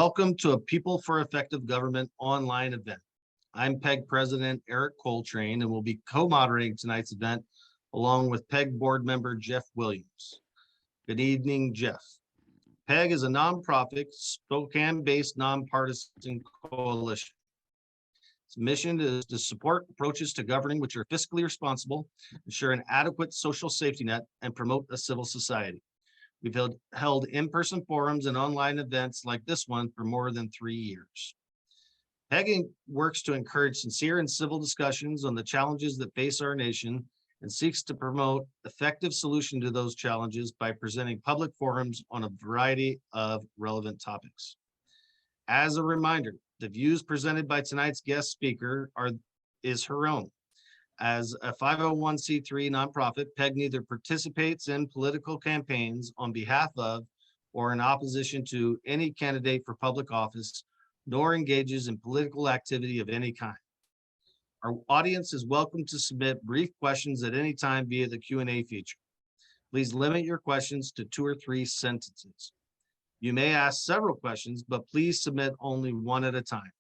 Welcome to a People for Effective Government online event. I'm PEG President Eric Coltrane and will be co-moderating tonight's event along with PEG Board Member Jeff Williams. Good evening, Jeff. PEG is a nonprofit, Spokane-based nonpartisan coalition. Its mission is to support approaches to governing which are fiscally responsible, ensure an adequate social safety net, and promote a civil society. We've held in-person forums and online events like this one for more than 3 years. PEG works to encourage sincere and civil discussions on the challenges that face our nation and seeks to promote effective solutions to those challenges by presenting public forums on a variety of relevant topics. As a reminder, the views presented by tonight's guest speaker is her own. As a 501c3 nonprofit, PEG neither participates in political campaigns on behalf of or in opposition to any candidate for public office, nor engages in political activity of any kind. Our audience is welcome to submit brief questions at any time via the Q&A feature. Please limit your questions to 2 or 3 sentences. You may ask several questions, but please submit only one at a time.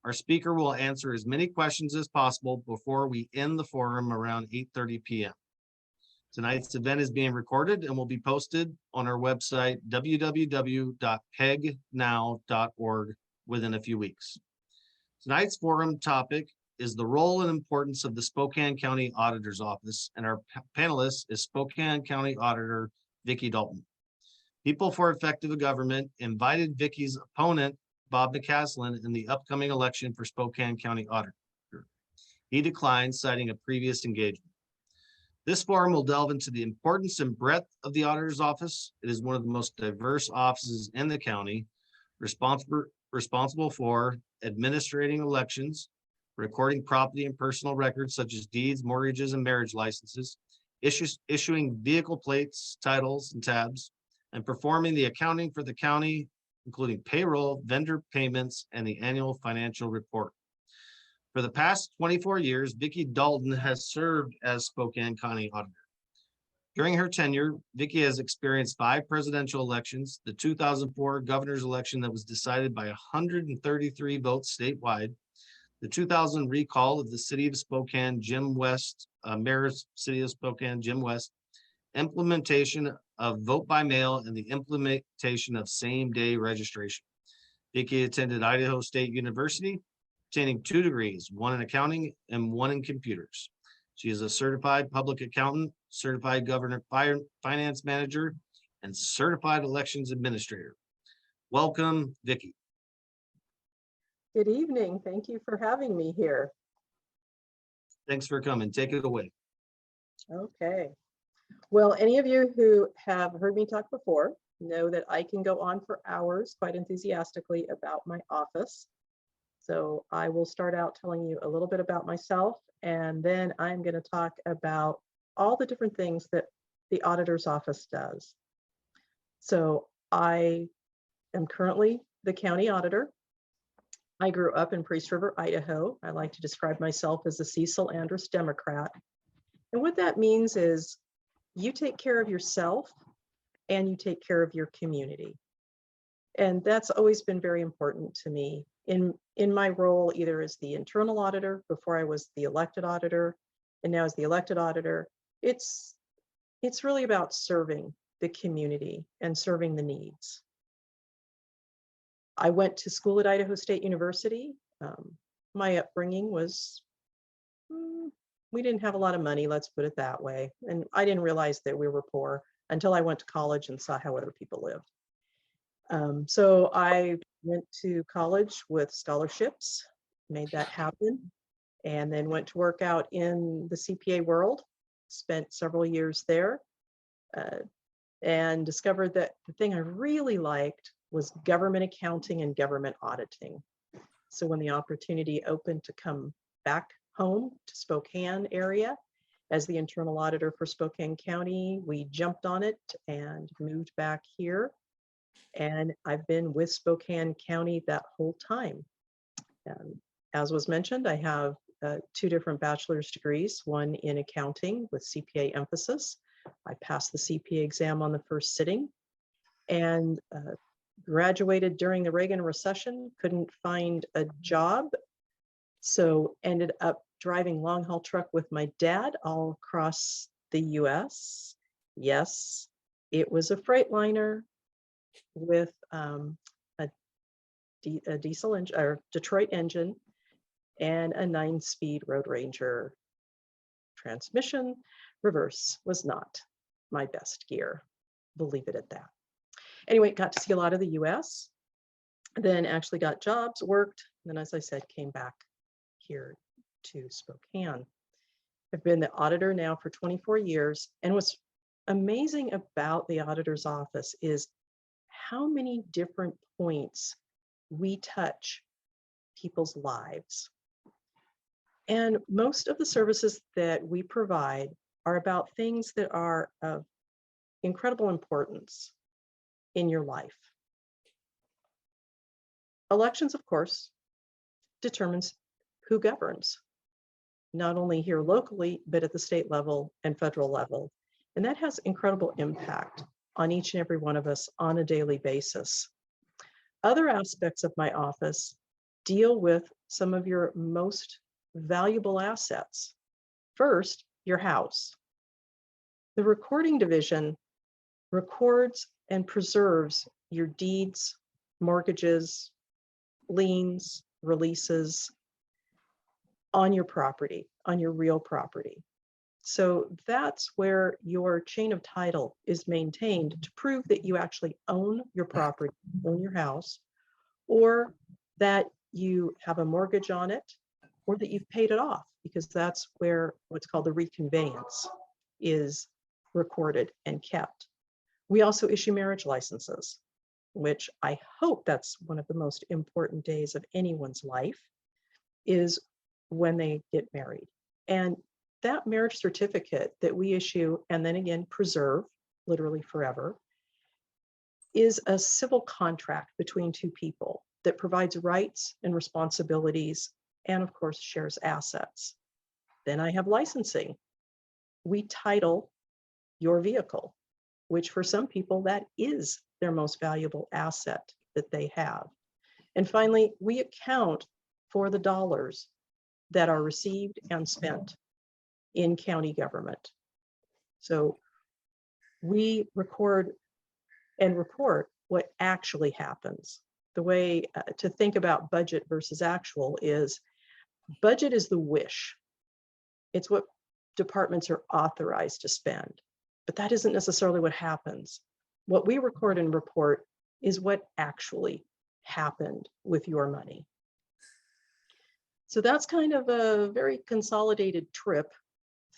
Our speaker will answer as many questions as possible before we end the forum around 8:30 p.m. Tonight's event is being recorded and will be posted on our website, www.pegnow.org, within a few weeks. Tonight's forum topic is the role and importance of the Spokane County Auditor's Office, and our panelist is Spokane County Auditor Vicki Dalton. People for Effective Government invited Vicki's opponent, Bob McCaslin, in the upcoming election for Spokane County Auditor. He declined, citing a previous engagement. This forum will delve into the importance and breadth of the Auditor's Office. It is one of the most diverse offices in the county, responsible for administrating elections, recording property and personal records such as deeds, mortgages, and marriage licenses, issuing vehicle plates, titles, and tabs, and performing the accounting for the county, including payroll, vendor payments, and the annual financial report. For the past 24 years, Vicki Dalton has served as Spokane County Auditor. During her tenure, Vicki has experienced 5 presidential elections, the 2004 governor's election that was decided by 133 votes statewide, the 2000 recall of the City of Spokane, Jim West, Mayor's City of Spokane, Jim West, implementation of vote by mail, and the implementation of same-day registration. Vicki attended Idaho State University, obtaining 2 degrees, one in accounting and one in computers. She is a certified public accountant, certified government finance manager, and certified elections administrator. Welcome, Vicki. Good evening. Thank you for having me here. Thanks for coming. Take it away. Okay. Well, any of you who have heard me talk before know that I can go on for hours quite enthusiastically about my office. So I will start out telling you a little bit about myself, and then I'm going to talk about all the different things that the auditor's office does. So I am currently the county auditor. I grew up in Priest River, Idaho. I like to describe myself as a Cecil Andrus Democrat. And what that means is you take care of yourself and you take care of your community. And that's always been very important to me in my role, either as the internal auditor before I was the elected auditor, and now as the elected auditor. It's really about serving the community and serving the needs. I went to school at Idaho State University. My upbringing was, we didn't have a lot of money, let's put it that way. And I didn't realize that we were poor until I went to college and saw how other people lived. So I went to college with scholarships, made that happen, and then went to work out in the CPA world, spent several years there, and discovered that the thing I really liked was government accounting and government auditing. So when the opportunity opened to come back home to Spokane area as the internal auditor for Spokane County, we jumped on it and moved back here. And I've been with Spokane County that whole time. As was mentioned, I have 2 different bachelor's degrees, one in accounting with CPA emphasis. I passed the CPA exam on the first sitting. And Graduated during the Reagan recession, couldn't find a job, so ended up driving long haul truck with my dad all across the US. Yes, it was a Freightliner with a diesel engine or Detroit engine and a 9-speed Road Ranger transmission. Reverse was not my best gear. We'll leave it at that. Anyway, got to see a lot of the US, then actually got jobs, worked, and then, as I said, came back here to Spokane. I've been the auditor now for 24 years, and what's amazing about the auditor's office is how many different points we touch people's lives. And most of the services that we provide are about things that are of incredible importance in your life. Elections, of course, determines who governs, not only here locally, but at the state level and federal level. And that has incredible impact on each and every one of us on a daily basis. Other aspects of my office deal with some of your most valuable assets. First, your house. The recording division records and preserves your deeds, mortgages, liens, releases on your property, on your real property. So that's where your chain of title is maintained to prove that you actually own your property, own your house, or that you have a mortgage on it, or that you've paid it off, because that's where what's called the reconveyance is recorded and kept. We also issue marriage licenses, which I hope that's one of the most important days of anyone's life, is when they get married. And that marriage certificate that we issue and then again preserve, literally forever, is a civil contract between two people that provides rights and responsibilities and, of course, shares assets. Then I have licensing. We title your vehicle, which for some people, that is their most valuable asset that they have. And finally, we account for the dollars that are received and spent in county government. So we record and report what actually happens. The way to think about budget versus actual is budget is the wish. It's what departments are authorized to spend, but that isn't necessarily what happens. What we record and report is what actually happened with your money. So that's kind of a very consolidated trip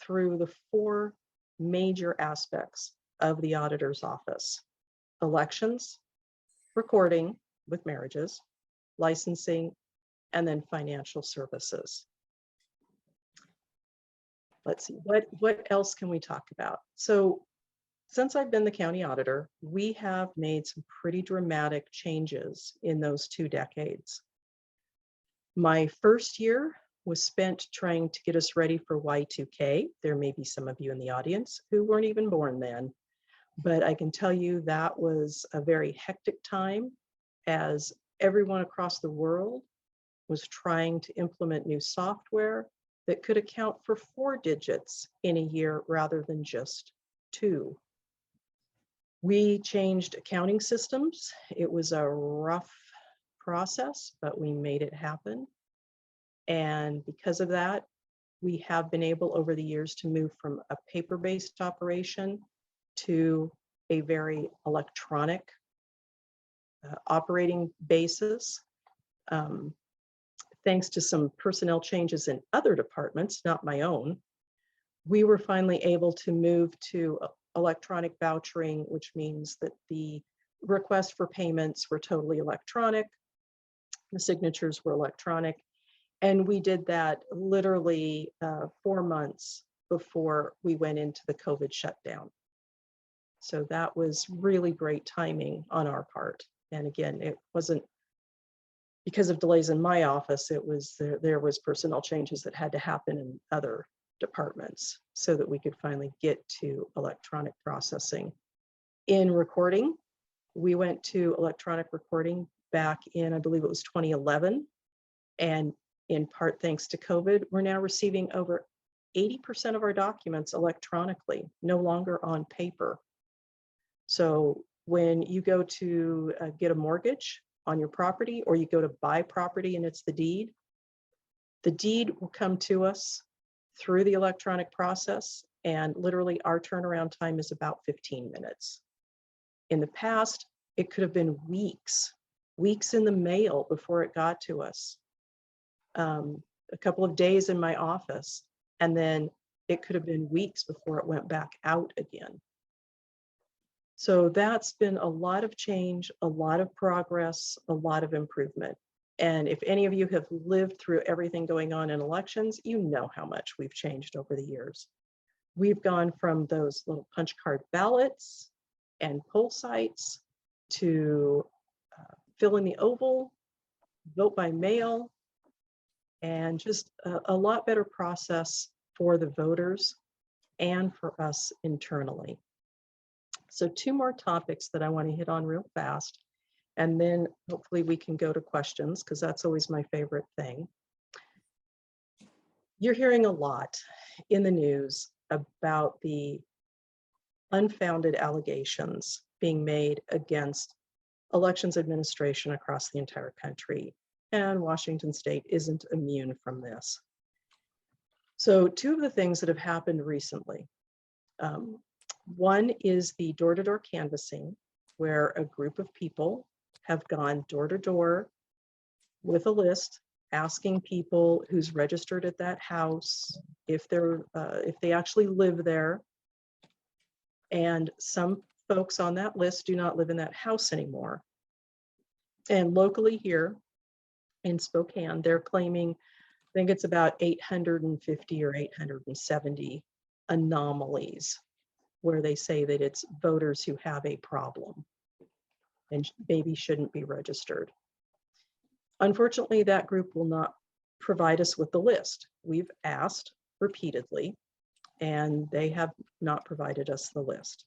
through the 4 major aspects of the auditor's office: elections, recording with marriages, licensing, and then financial services. Let's see, what else can we talk about? So since I've been the county auditor, we have made some pretty dramatic changes in those 2 decades. My first year was spent trying to get us ready for Y2K. There may be some of you in the audience who weren't even born then, but I can tell you that was a very hectic time as everyone across the world was trying to implement new software that could account for 4 digits in a year rather than just 2. We changed accounting systems. It was a rough process, but we made it happen. And because of that, we have been able over the years to move from a paper-based operation to a very electronic operating basis. Thanks to some personnel changes in other departments, not my own, we were finally able to move to electronic vouchering, which means that the requests for payments were totally electronic. The signatures were electronic. And we did that literally 4 months before we went into the COVID shutdown. So that was really great timing on our part. And again, it wasn't because of delays in my office, it was there was personnel changes that had to happen in other departments so that we could finally get to electronic processing. In recording, We went to electronic recording back in, I believe it was 2011. And in part thanks to COVID, we're now receiving over 80% of our documents electronically, no longer on paper. So when you go to get a mortgage on your property, or you go to buy property and it's the deed will come to us through the electronic process, and literally our turnaround time is about 15 minutes. In the past, it could have been weeks in the mail before it got to us. A couple of days in my office, and then it could have been weeks before it went back out again. So that's been a lot of change, a lot of progress, a lot of improvement. And if any of you have lived through everything going on in elections, you know how much we've changed over the years. We've gone from those little punch card ballots and poll sites to fill in the oval, vote by mail, and just a lot better process for the voters and for us internally. So 2 more topics that I want to hit on real fast, and then hopefully we can go to questions, because that's always my favorite thing. You're hearing a lot in the news about the unfounded allegations being made against elections administration across the entire country, and Washington State isn't immune from this. So 2 of the things that have happened recently. One is the door-to-door canvassing, where a group of people have gone door to door with a list, asking people who's registered at that house, if they actually live there. And some folks on that list do not live in that house anymore. And locally here in Spokane, they're claiming, I think it's about 850 or 870 anomalies, where they say that it's voters who have a problem and maybe shouldn't be registered. Unfortunately, that group will not provide us with the list. We've asked repeatedly, and they have not provided us the list.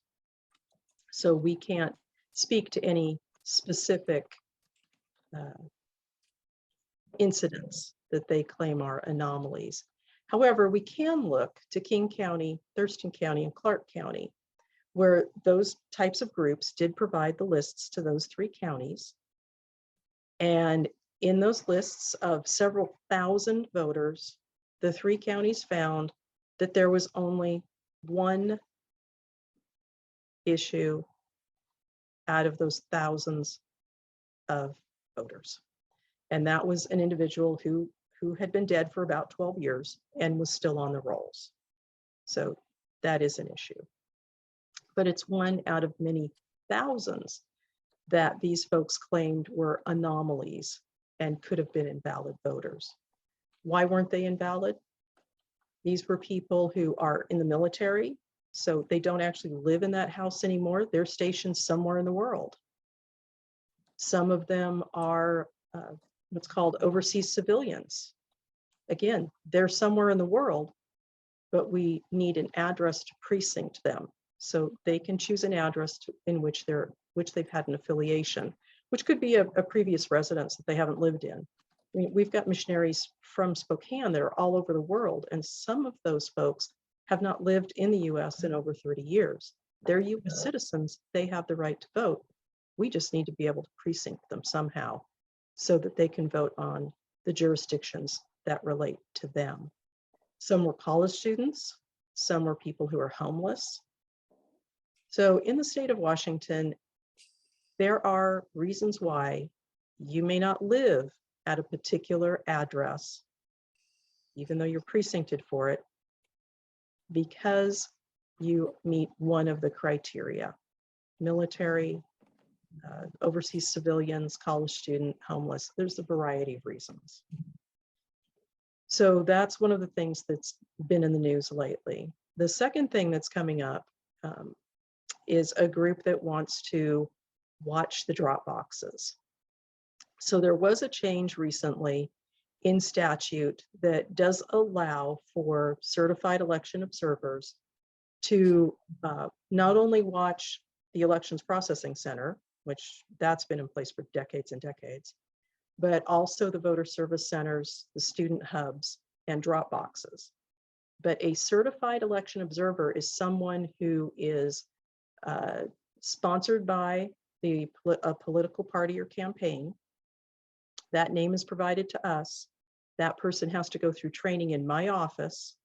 So we can't speak to any specific incidents that they claim are anomalies. However, we can look to King County, Thurston County, and Clark County, where those types of groups did provide the lists to those 3 counties. And in those lists of several thousand voters, the 3 counties found that there was only 1 issue out of those thousands of voters. And that was an individual who had been dead for about 12 years and was still on the rolls. So that is an issue. But it's 1 out of many thousands that these folks claimed were anomalies and could have been invalid voters. Why weren't they invalid? These were people who are in the military, so they don't actually live in that house anymore. They're stationed somewhere in the world. Some of them are what's called overseas civilians. Again, they're somewhere in the world, but we need an address to precinct them, so they can choose an address in which they've had an affiliation, which could be a previous residence that they haven't lived in. I mean, we've got missionaries from Spokane that are all over the world, and some of those folks have not lived in the US in over 30 years. They're US citizens, they have the right to vote. We just need to be able to precinct them somehow so that they can vote on the jurisdictions that relate to them. Some were college students, some were people who are homeless. So in the state of Washington, there are reasons why you may not live at a particular address, even though you're precincted for it, because you meet one of the criteria: military, overseas civilians, college student, homeless. There's a variety of reasons. So that's one of the things that's been in the news lately. The second thing that's coming up is a group that wants to watch the drop boxes. So there was a change recently in statute that does allow for certified election observers to not only watch the elections processing center, which that's been in place for decades and decades, but also the voter service centers, the student hubs, and drop boxes. But a certified election observer is someone who is sponsored by a political party or campaign. That name is provided to us. That person has to go through training in my office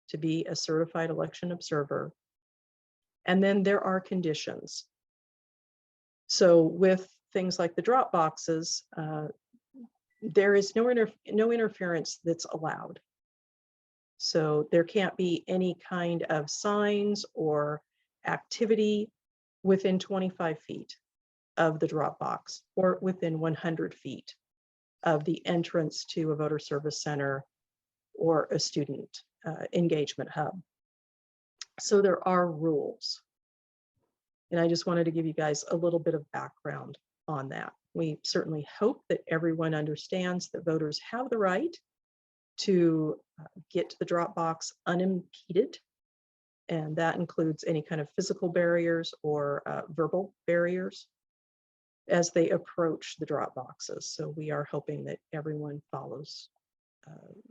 to be a certified election observer. And then there are conditions. So with things like the drop boxes, there is no interference that's allowed. So there can't be any kind of signs or activity within 25 feet of the drop box or within 100 feet of the entrance to a voter service center or a student engagement hub. So there are rules. And I just wanted to give you guys a little bit of background on that. We certainly hope that everyone understands that voters have the right to get to the drop box unimpeded. And that includes any kind of physical barriers or verbal barriers as they approach the drop boxes. So we are hoping that everyone follows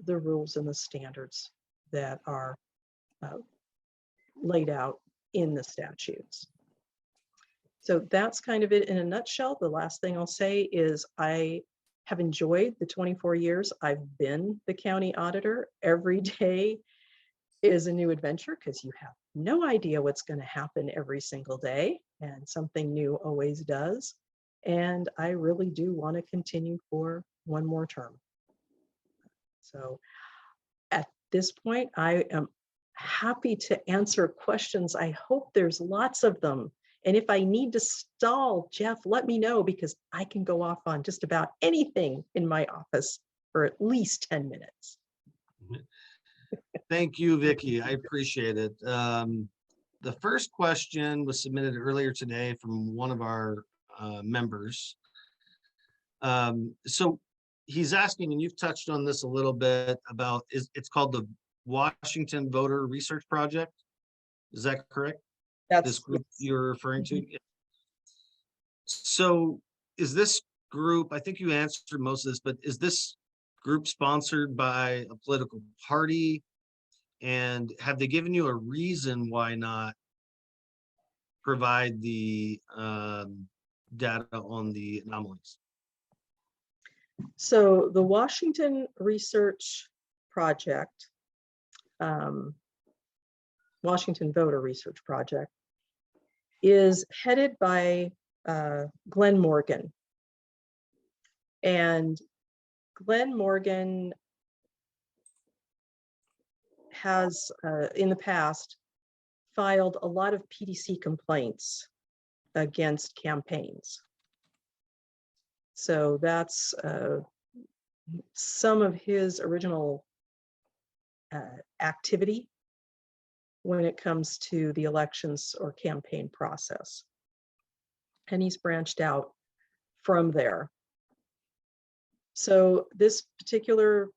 the rules and the standards that are laid out in the statutes. So that's kind of it in a nutshell. The last thing I'll say is I have enjoyed the 24 years I've been the county auditor. Every day is a new adventure because you have no idea what's going to happen every single day, and something new always does. And I really do want to continue for one more term. So at this point, I am happy to answer questions. I hope there's lots of them. And if I need to stall, Jeff, let me know, because I can go off on just about anything in my office for at least 10 minutes. Thank you, Vicki. I appreciate it. The first question was submitted earlier today from one of our members. So he's asking, and you've touched on this a little bit, about it's called the Washington Voter Research Project. Is that correct? This group you're referring to? So is this group, I think you answered most of this, but is this group sponsored by a political party? And have they given you a reason why not provide the data on the anomalies? So the Washington Research Project, Washington Voter Research Project, is headed by Glenn Morgan. And Glenn Morgan has, in the past, filed a lot of PDC complaints against campaigns. So that's some of his original activity when it comes to the elections or campaign process. And he's branched out from there. So this particular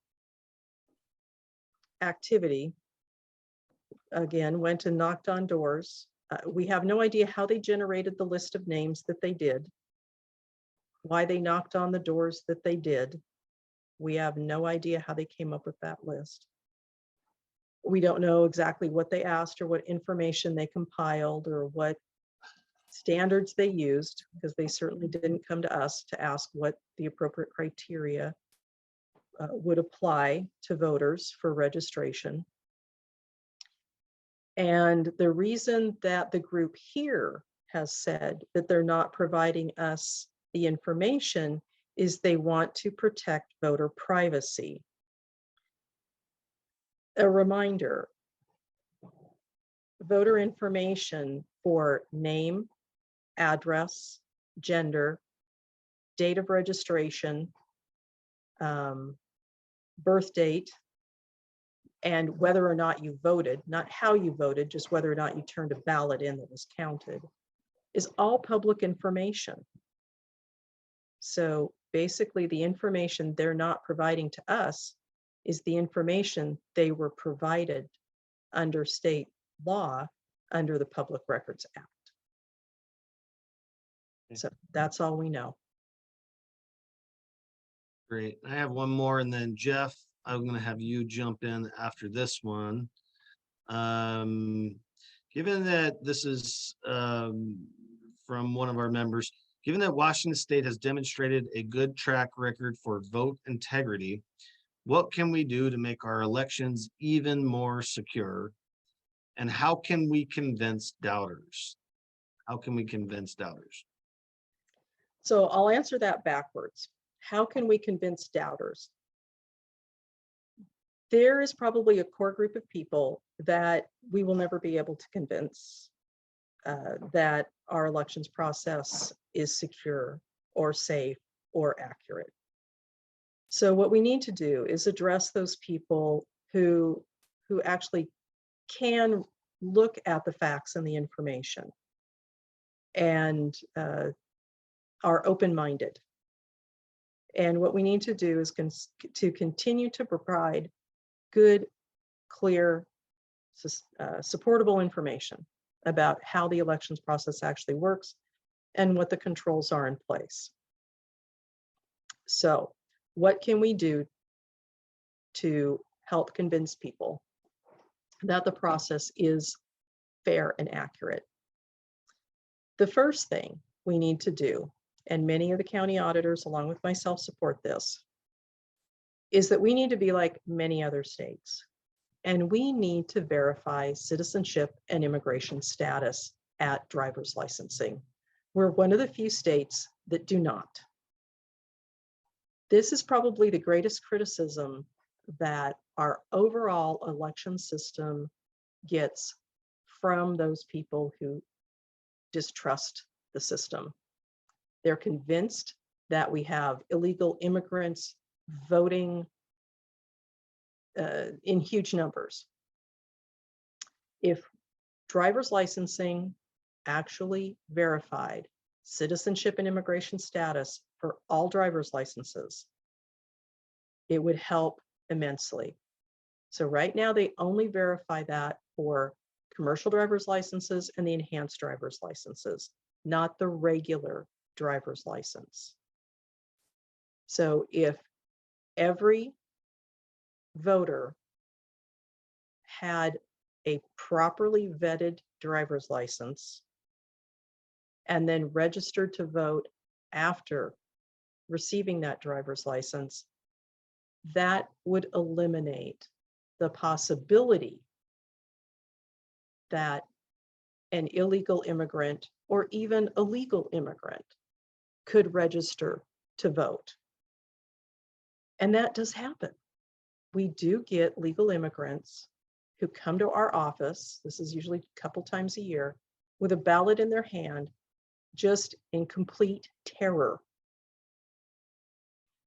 activity, again, went and knocked on doors. We have no idea how they generated the list of names that they did, why they knocked on the doors that they did. We have no idea how they came up with that list. We don't know exactly what they asked or what information they compiled or what standards they used, because they certainly didn't come to us to ask what the appropriate criteria would apply to voters for registration. And the reason that the group here has said that they're not providing us the information is they want to protect voter privacy. A reminder, voter information for name, address, gender, date of registration, birth date, and whether or not you voted, not how you voted, just whether or not you turned a ballot in that was counted, is all public information. So basically the information they're not providing to us is the information they were provided under state law under the Public Records Act. So that's all we know. Great. I have one more, and then Jeff, I'm gonna have you jump in after this one. Given that this is from one of our members, given that Washington State has demonstrated a good track record for vote integrity, what can we do to make our elections even more secure? And how can we convince doubters? How can we convince doubters? So I'll answer that backwards. How can we convince doubters? There is probably a core group of people that we will never be able to convince that our elections process is secure or safe or accurate. So what we need to do is address those people who actually can look at the facts and the information and are open-minded. And what we need to do is to continue to provide good, clear, supportable information about how the elections process actually works and what the controls are in place. So what can we do to help convince people that the process is fair and accurate? The first thing we need to do, and many of the county auditors along with myself support this, is that we need to be like many other states. And we need to verify citizenship and immigration status at driver's licensing. We're one of the few states that do not. This is probably the greatest criticism that our overall election system gets from those people who distrust the system. They're convinced that we have illegal immigrants voting in huge numbers. If driver's licensing actually verified citizenship and immigration status for all driver's licenses, it would help immensely. So right now they only verify that for commercial driver's licenses and the enhanced driver's licenses, not the regular driver's license. So if every voter had a properly vetted driver's license and then registered to vote after receiving that driver's license, that would eliminate the possibility that an illegal immigrant or even a legal immigrant could register to vote. And that does happen. We do get legal immigrants who come to our office, this is usually a couple times a year, with a ballot in their hand, just in complete terror.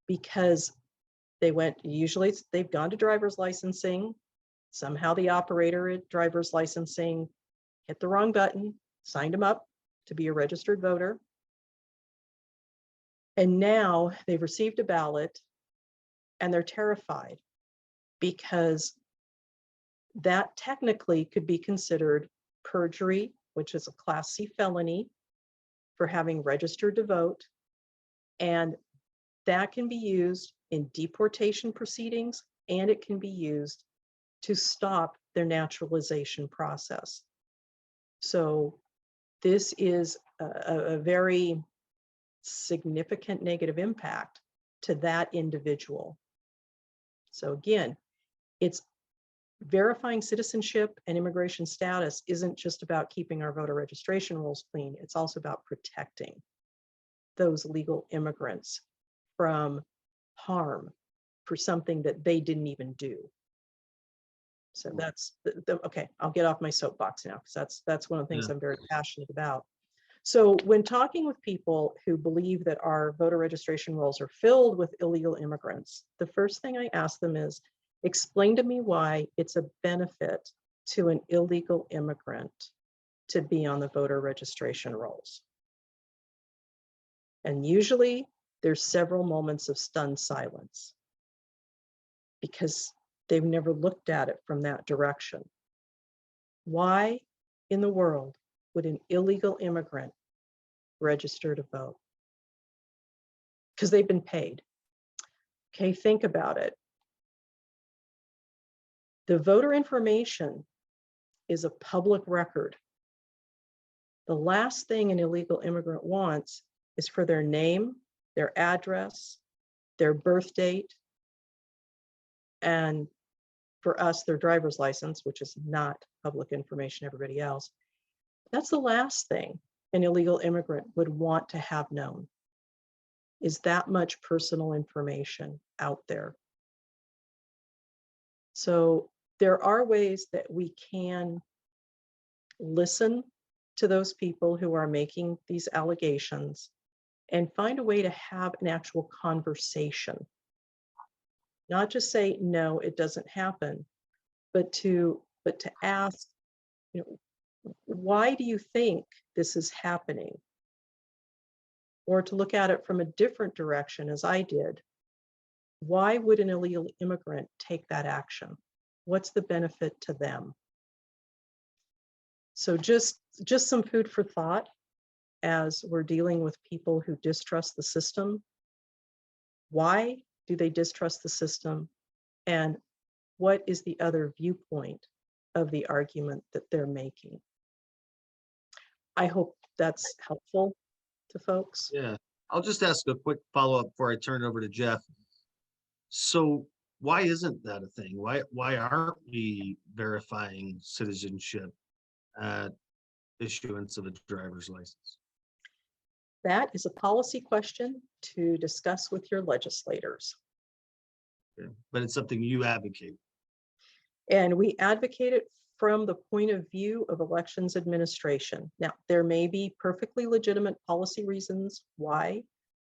Because usually they've gone to driver's licensing, somehow the operator at driver's licensing hit the wrong button, signed them up to be a registered voter. And now they've received a ballot and they're terrified because that technically could be considered perjury, which is a Class C felony for having registered to vote. And that can be used in deportation proceedings, and it can be used to stop their naturalization process. So this is a very significant negative impact to that individual. So again, it's verifying citizenship and immigration status isn't just about keeping our voter registration rolls clean, it's also about protecting those legal immigrants from harm for something that they didn't even do. So that's okay, I'll get off my soapbox now because that's one of the things I'm very passionate about. So when talking with people who believe that our voter registration rolls are filled with illegal immigrants, the first thing I ask them is, explain to me why it's a benefit to an illegal immigrant to be on the voter registration rolls. And usually there's several moments of stunned silence because they've never looked at it from that direction. Why in the world would an illegal immigrant register to vote because they've been paid. Okay, think about it. The voter information is a public record. The last thing an illegal immigrant wants is for their name, their address, their birth date, and for us, their driver's license, which is not public information, everybody else. That's the last thing an illegal immigrant would want to have known, is that much personal information out there. So there are ways that we can listen to those people who are making these allegations and find a way to have an actual conversation. Not just say, no, it doesn't happen, but to ask, you know, why do you think this is happening? Or to look at it from a different direction, as I did. Why would an illegal immigrant take that action? What's the benefit to them? So just some food for thought as we're dealing with people who distrust the system. Why do they distrust the system? And what is the other viewpoint of the argument that they're making? I hope that's helpful to folks. Yeah, I'll just ask a quick follow-up before I turn it over to Jeff. So why isn't that a thing? Why aren't we verifying citizenship at issuance of a driver's license? That is a policy question to discuss with your legislators. Okay. But it's something you advocate. And we advocate it from the point of view of elections administration. Now, there may be perfectly legitimate policy reasons why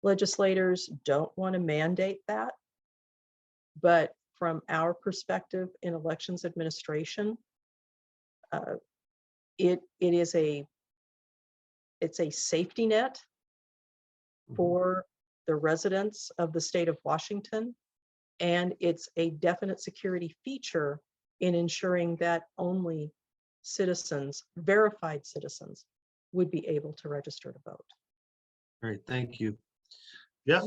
legislators don't want to mandate that. But from our perspective in elections administration, it's a safety net for the residents of the state of Washington, and it's a definite security feature in ensuring that only citizens, verified citizens, would be able to register to vote. All right, thank you. Yeah.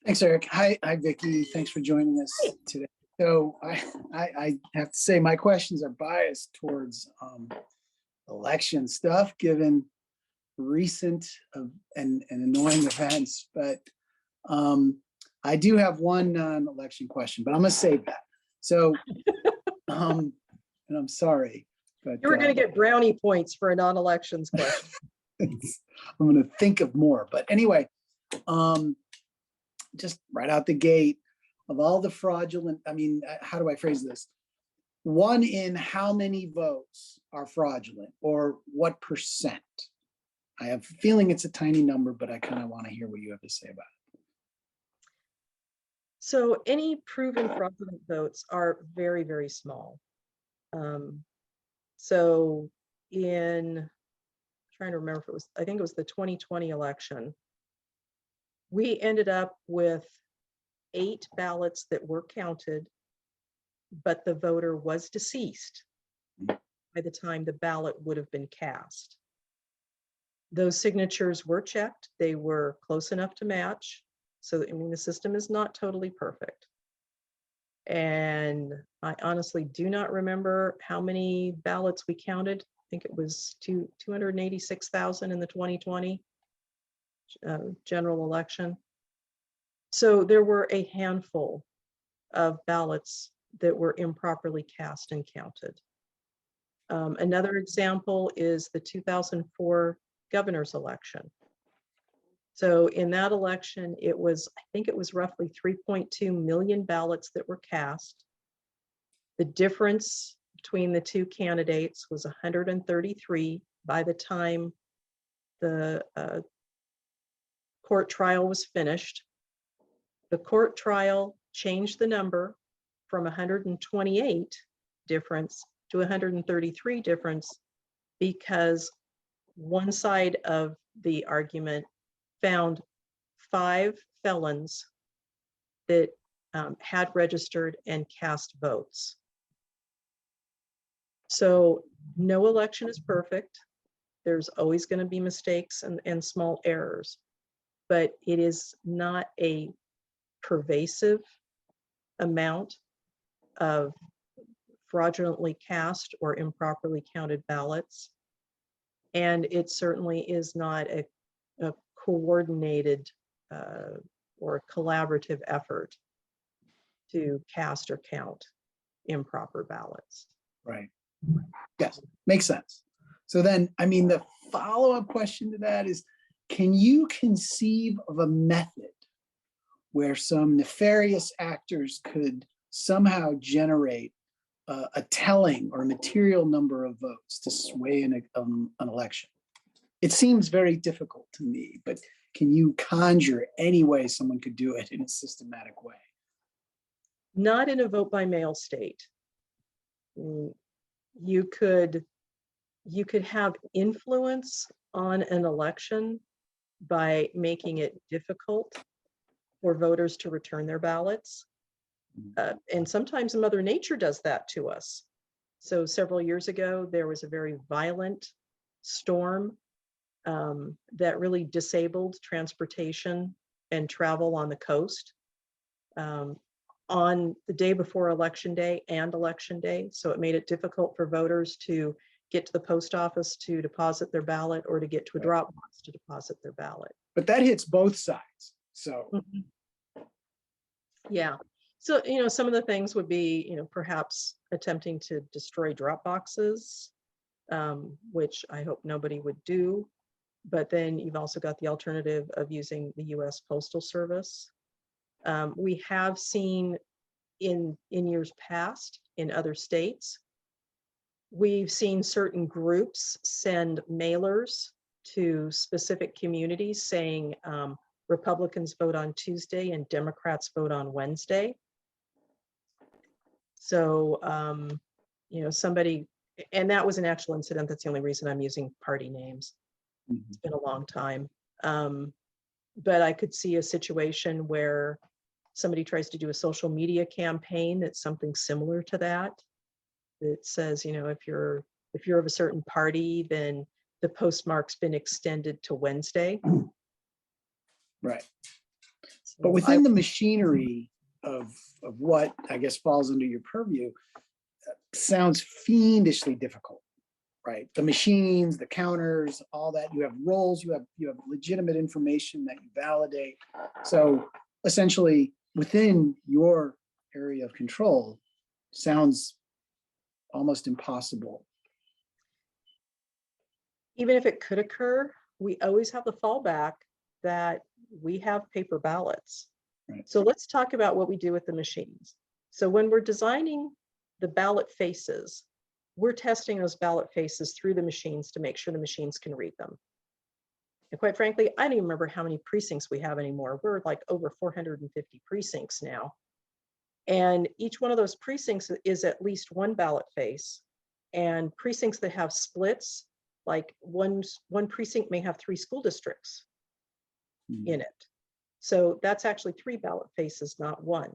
Thanks, Eric. Hi, Vicki. Thanks for joining us today. So I have to say my questions are biased towards election stuff, given recent and annoying events. But I do have one non-election question, but I'm gonna save that. So, and I'm sorry, but You were going to get brownie points for a non-elections question. I'm gonna think of more. But anyway, just right out the gate, of all the fraudulent, I mean, how do I phrase this? One in how many votes are fraudulent, or what percent? I have a feeling it's a tiny number, but I kind of want to hear what you have to say about it. So any proven fraudulent votes are very, very small. So in, trying to remember if it was, I think it was the 2020 election, we ended up with 8 ballots that were counted, but the voter was deceased by the time the ballot would have been cast. Those signatures were checked. They were close enough to match. So, I mean, the system is not totally perfect. And I honestly do not remember how many ballots we counted. I think it was 286,000 in the 2020 general election. So there were a handful of ballots that were improperly cast and counted. Another example is the 2004 governor's election. So in that election, it was, I think it was roughly 3.2 million ballots that were cast. The difference between the two candidates was 133 by the time the court trial was finished. The court trial changed the number from 128 difference to 133 difference because one side of the argument found 5 felons that had registered and cast votes. So no election is perfect. There's always going to be mistakes and small errors, but it is not a pervasive amount of fraudulently cast or improperly counted ballots. And it certainly is not a coordinated or collaborative effort to cast or count improper ballots. Right. Yes, makes sense. So then, I mean, the follow-up question to that is, can you conceive of a method where some nefarious actors could somehow generate a telling or material number of votes to sway an election? It seems very difficult to me, but can you conjure any way someone could do it in a systematic way? Not in a vote by mail state. You could have influence on an election by making it difficult for voters to return their ballots. And sometimes Mother Nature does that to us. So several years ago, there was a very violent storm that really disabled transportation and travel on the coast on the day before Election Day and Election Day. So it made it difficult for voters to get to the post office to deposit their ballot or to get to a drop box to deposit their ballot. But that hits both sides. So yeah. So, you know, some of the things would be, you know, perhaps attempting to destroy drop boxes, which I hope nobody would do. But then you've also got the alternative of using the U.S. Postal Service. We have seen in years past in other states, we've seen certain groups send mailers to specific communities saying Republicans vote on Tuesday and Democrats vote on Wednesday. So, you know, somebody, and that was an actual incident. That's the only reason I'm using party names. It's been a long time. But I could see a situation where somebody tries to do a social media campaign that's something similar to that. It says, you know, if you're of a certain party, then the postmark's been extended to Wednesday. right. So But within the machinery of what I guess falls under your purview, sounds fiendishly difficult, right? The machines, the counters, all that. You have roles, you have legitimate information that you validate. So essentially, within your area of control, sounds almost impossible. even if it could occur, we always have the fallback that we have paper ballots. Right. So let's talk about what we do with the machines. So when we're designing the ballot faces, we're testing those ballot faces through the machines to make sure the machines can read them. And quite frankly, I don't even remember how many precincts we have anymore. We're like over 450 precincts now. And each one of those precincts is at least one ballot face. And precincts that have splits, like one precinct may have 3 school districts in it. So that's actually 3 ballot faces, not 1.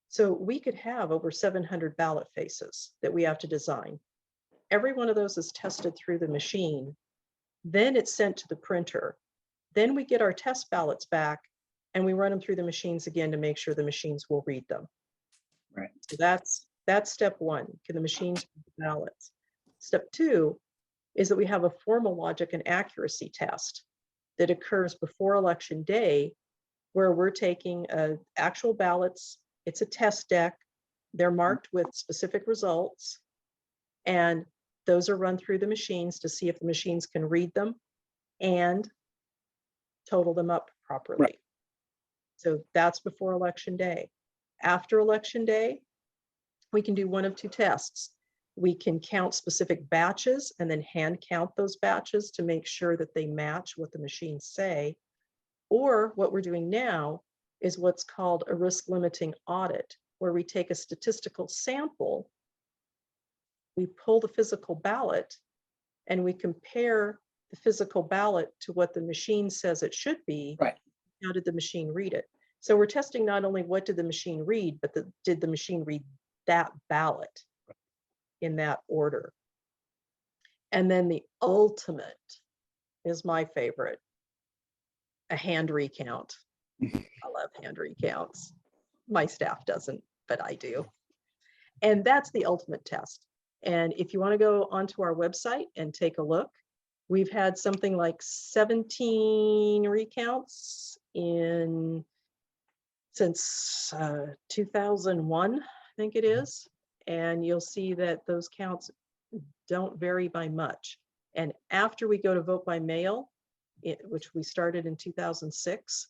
So we could have over 700 ballot faces that we have to design. Every one of those is tested through the machine. Then it's sent to the printer. Then we get our test ballots back and we run them through the machines again to make sure the machines will read them. Right. So that's step 1. Can the machines read the ballots? Step 2 is that we have a formal logic and accuracy test that occurs before Election Day, where we're taking actual ballots. It's a test deck. They're marked with specific results, and those are run through the machines to see if the machines can read them and total them up properly. Right. So that's before Election Day. After Election Day, we can do one of 2 tests. We can count specific batches and then hand count those batches to make sure that they match what the machines say. Or what we're doing now is what's called a risk limiting audit, where we take a statistical sample, we pull the physical ballot, and we compare the physical ballot to what the machine says it should be. Right. How did the machine read it? So we're testing not only what did the machine read, but did the machine read that ballot in that order? And then the ultimate is my favorite, a hand recount. I love hand recounts. My staff doesn't, but I do. And that's the ultimate test. And if you want to go onto our website and take a look, we've had something like 17 recounts since 2001, I think it is. And you'll see that those counts don't vary by much. And after we go to vote by mail, which we started in 2006,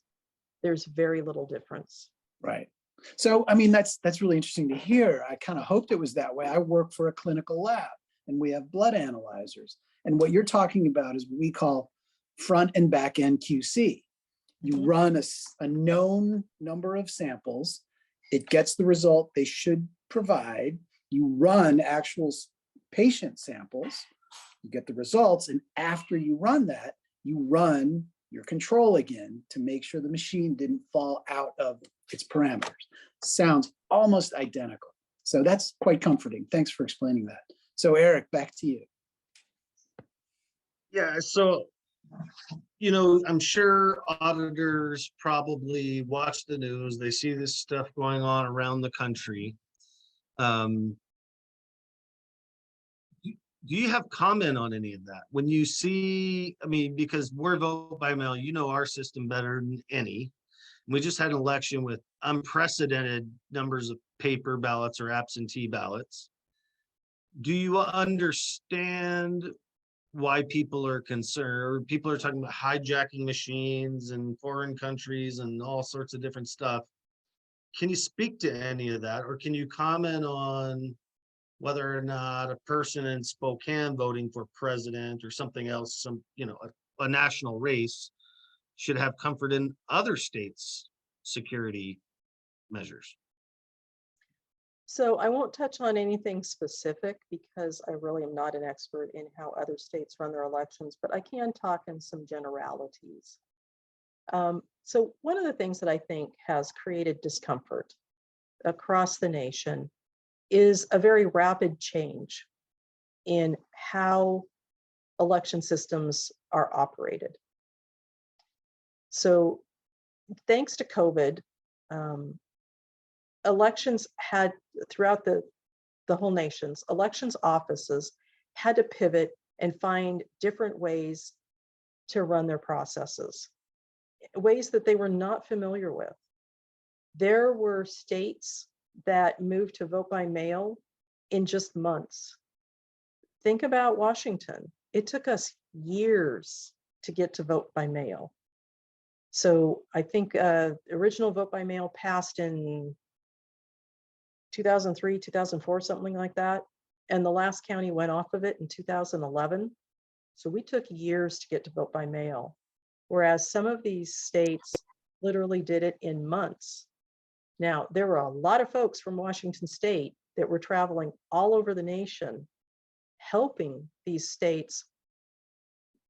there's very little difference. Right. So, I mean, that's really interesting to hear. I kind of hoped it was that way. I work for a clinical lab and we have blood analyzers. And what you're talking about is what we call front and back end QC. You run a known number of samples. It gets the result they should provide. You run actual patient samples. You get the results. And after you run that, you run your control again to make sure the machine didn't fall out of its parameters. Sounds almost identical. So that's quite comforting. Thanks for explaining that. So Eric, back to you. Yeah, so, you know, I'm sure auditors probably watch the news. They see this stuff going on around the country. Do you have comment on any of that? When you see, I mean, because we're vote by mail, you know our system better than any. We just had an election with unprecedented numbers of paper ballots or absentee ballots. Do you understand why people are concerned? People are talking about hijacking machines in foreign countries and all sorts of different stuff. Can you speak to any of that, or can you comment on whether or not a person in Spokane voting for president or something else, a national race, should have comfort in other states' security measures? So I won't touch on anything specific because I really am not an expert in how other states run their elections, but I can talk in some generalities. So one of the things that I think has created discomfort across the nation is a very rapid change in how election systems are operated. So thanks to COVID, elections had, throughout the whole nation's elections offices had to pivot and find different ways to run their processes, ways that they were not familiar with. There were states that moved to vote by mail in just months. Think about Washington. It took us years to get to vote by mail. So I think original vote by mail passed in 2003, 2004, something like that. And the last county went off of it in 2011. So we took years to get to vote by mail, whereas some of these states literally did it in months. Now, there were a lot of folks from Washington State that were traveling all over the nation, helping these states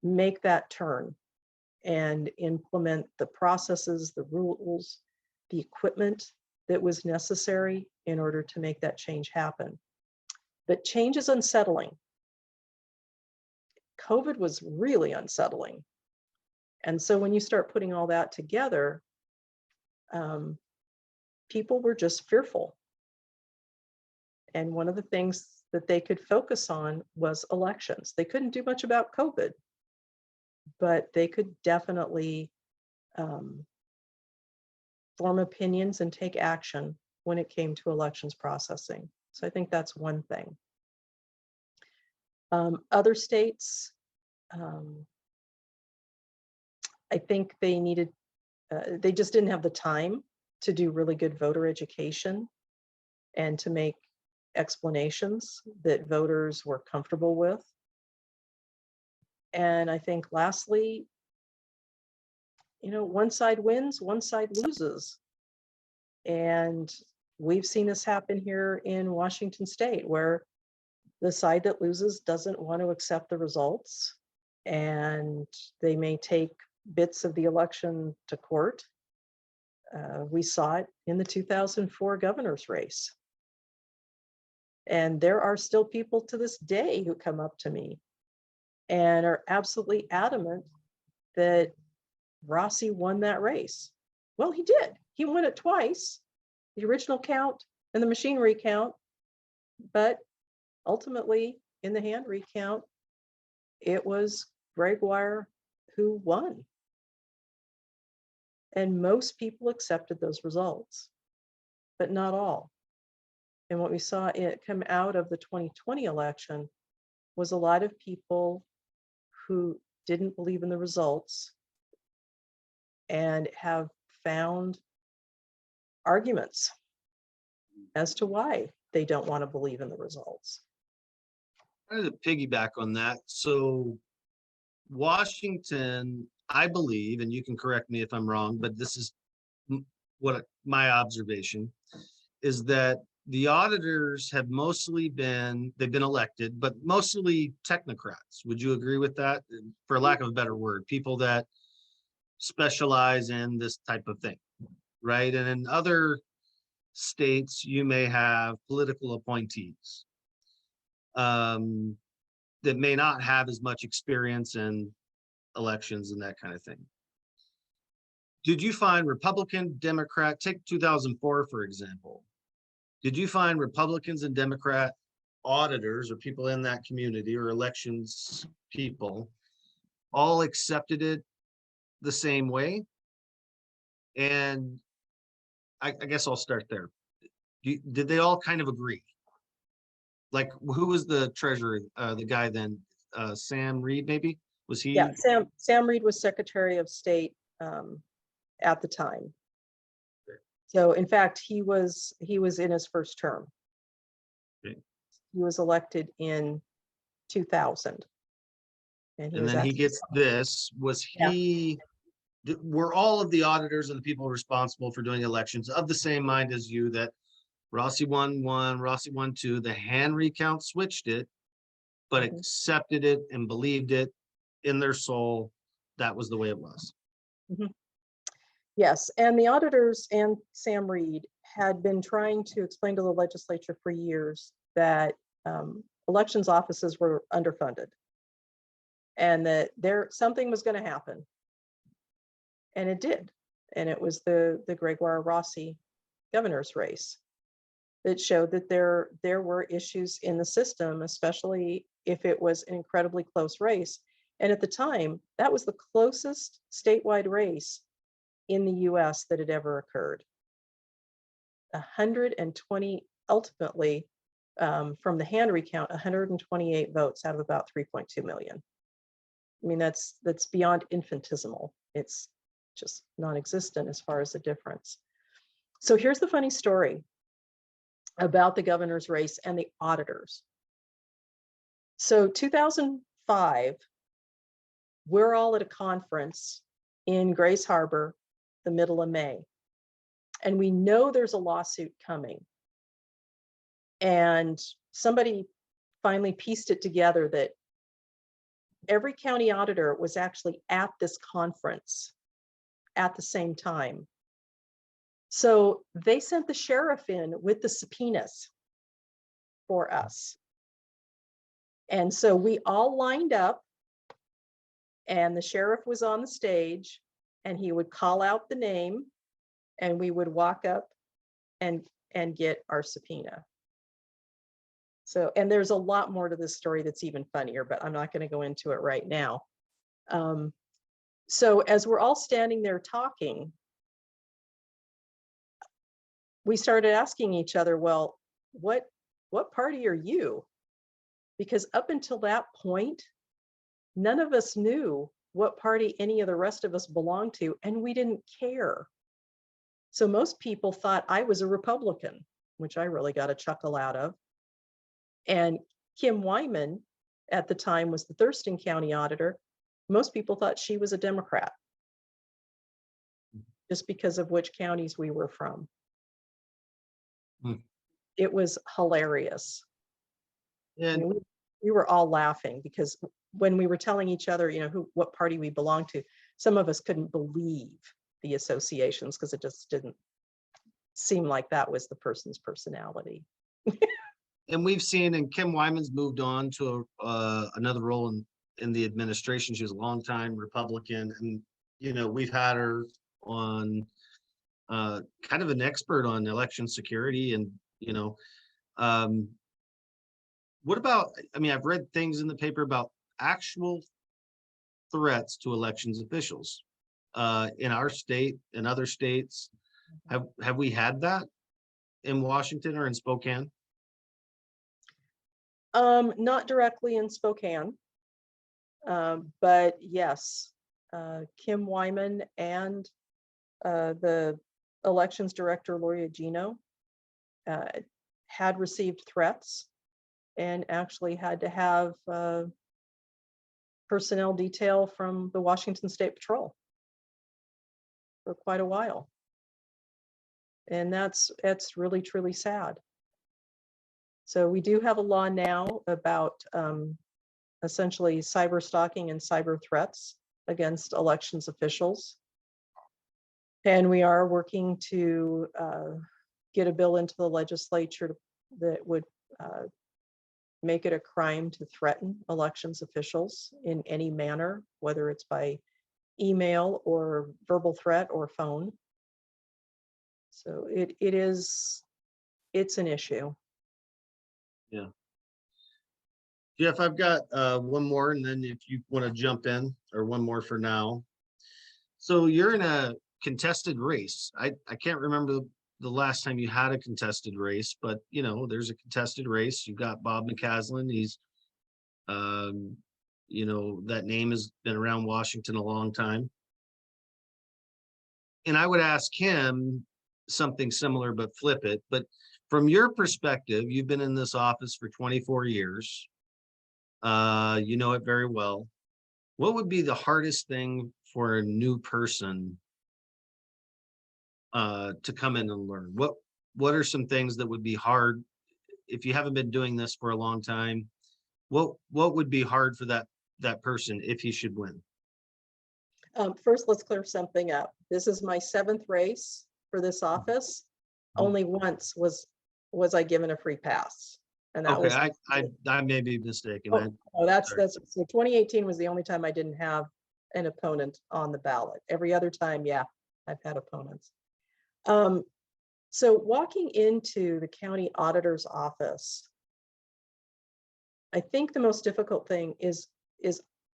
make that turn and implement the processes, the rules, the equipment that was necessary in order to make that change happen. But change is unsettling. COVID was really unsettling. And so when you start putting all that together, people were just fearful. And one of the things that they could focus on was elections. They couldn't do much about COVID, but they could definitely form opinions and take action when it came to elections processing. So I think that's one thing. Other states, I think they needed, they just didn't have the time to do really good voter education and to make explanations that voters were comfortable with. And I think lastly, one side wins, one side loses. And we've seen this happen here in Washington State, where the side that loses doesn't want to accept the results, and they may take bits of the election to court. We saw it in the 2004 governor's race. And there are still people to this day who come up to me and are absolutely adamant that Rossi won that race. Well, he did. He won it twice, the original count and the machine recount, but ultimately in the hand recount, it was Gregoire who won. And most people accepted those results, but not all. And what we saw it come out of the 2020 election was a lot of people who didn't believe in the results and have found arguments as to why they don't want to believe in the results. I to piggyback on that. So Washington, I believe, and you can correct me if I'm wrong, but this is what my observation is, that the auditors have mostly been, they've been elected, but mostly technocrats. Would you agree with that? For lack of a better word, people that specialize in this type of thing, right? And in other states, you may have political appointees that may not have as much experience in elections and that kind of thing. Did you find Republican, Democrat, take 2004, for example, did you find Republicans and Democrat auditors or people in that community or elections people all accepted it the same way? And I guess I'll start there. Did they all kind of agree? Like, who was the treasurer, the guy then, Sam Reed, maybe? Was he? Yeah, Sam Reed was Secretary of State at the time. So in fact, he was in his first term. Okay. He was elected in 2000. And then he gets this. Was he, were all of the auditors and the people responsible for doing elections of the same mind as you, that Rossi won one, Rossi won two, the hand recount switched it, but accepted it and believed it in their soul? That was the way it was. Yes, and the auditors and Sam Reed had been trying to explain to the legislature for years that elections offices were underfunded and that something was going to happen. And it did. And it was the Gregoire Rossi governor's race that showed that there were issues in the system, especially if it was an incredibly close race. And at the time, that was the closest statewide race in the US that had ever occurred. 120, ultimately, from the hand recount, 128 votes out of about 3.2 million. I mean, that's beyond infinitesimal. It's just non-existent as far as the difference. So here's the funny story about the governor's race and the auditors. So 2005, we're all at a conference in Grace Harbor, the middle of May. And we know there's a lawsuit coming. And somebody finally pieced it together that every county auditor was actually at this conference at the same time. So they sent the sheriff in with the subpoenas for us. And so we all lined up, and the sheriff was on the stage, and he would call out the name, and we would walk up and get our subpoena. So, and there's a lot more to this story that's even funnier, but I'm not going to go into it right now. So as we're all standing there talking, we started asking each other, well, what party are you? Because up until that point, none of us knew what party any of the rest of us belonged to, and we didn't care. So most people thought I was a Republican, which I really got a chuckle out of. And Kim Wyman at the time was the Thurston County auditor. Most people thought she was a Democrat, just because of which counties we were from. It was hilarious. And we were all laughing because when we were telling each other, you know, what party we belonged to, some of us couldn't believe the associations because it just didn't seem like that was the person's personality. And we've seen, and Kim Wyman's moved on to another role in in the administration. She was a longtime Republican, and we've had her on kind of an expert on election security, and um, what about, I mean, I've read things in the paper about actual threats to elections officials in our state and other states. Have we had that in Washington or in Spokane? Not directly in Spokane, but yes, Kim Wyman and the elections director, Gloria Gino, had received threats and actually had to have personnel detail from the Washington State Patrol for quite a while. And that's really, truly sad. So we do have a law now about essentially cyber stalking and cyber threats against elections officials. And we are working to get a bill into the legislature that would make it a crime to threaten elections officials in any manner, whether it's by email or verbal threat or phone. So it's an issue. Yeah. Jeff, I've got one more, and then if you want to jump in, or one more for now. So you're in a contested race. I can't remember the last time you had a contested race, but there's a contested race. You've got Bob McCaslin. He's that name has been around Washington a long time. And I would ask him something similar, but flip it. But from your perspective, you've been in this office for 24 years. You know it very well. What would be the hardest thing for a new person to come in and learn? What are some things that would be hard if you haven't been doing this for a long time? What would be hard for that person if he should win? First, let's clear something up. This is my 7th race for this office. Only once was I given a free pass, and that was. I may be mistaken. That's so 2018 was the only time I didn't have an opponent on the ballot. Every other time, yeah, I've had opponents. So walking into the county auditor's office, I think the most difficult thing is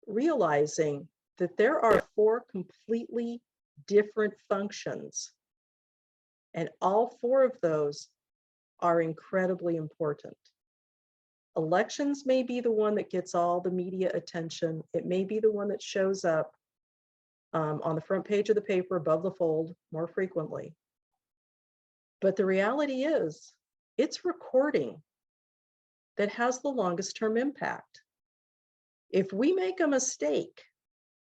realizing that there are 4 completely different functions, and all 4 of those are incredibly important. Elections may be the one that gets all the media attention. It may be the one that shows up on the front page of the paper above the fold more frequently. But the reality is, it's recording that has the longest term impact. If we make a mistake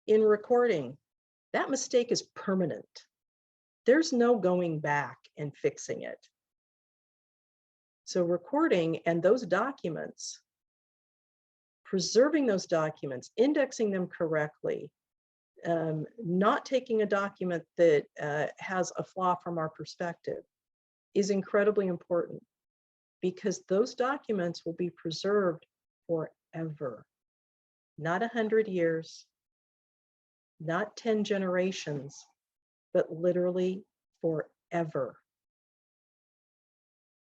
in recording, that mistake is permanent. There's no going back and fixing it. So recording and those documents, preserving those documents, indexing them correctly, not taking a document that has a flaw from our perspective is incredibly important, because those documents will be preserved forever. Not 100 years, not 10 generations, but literally forever.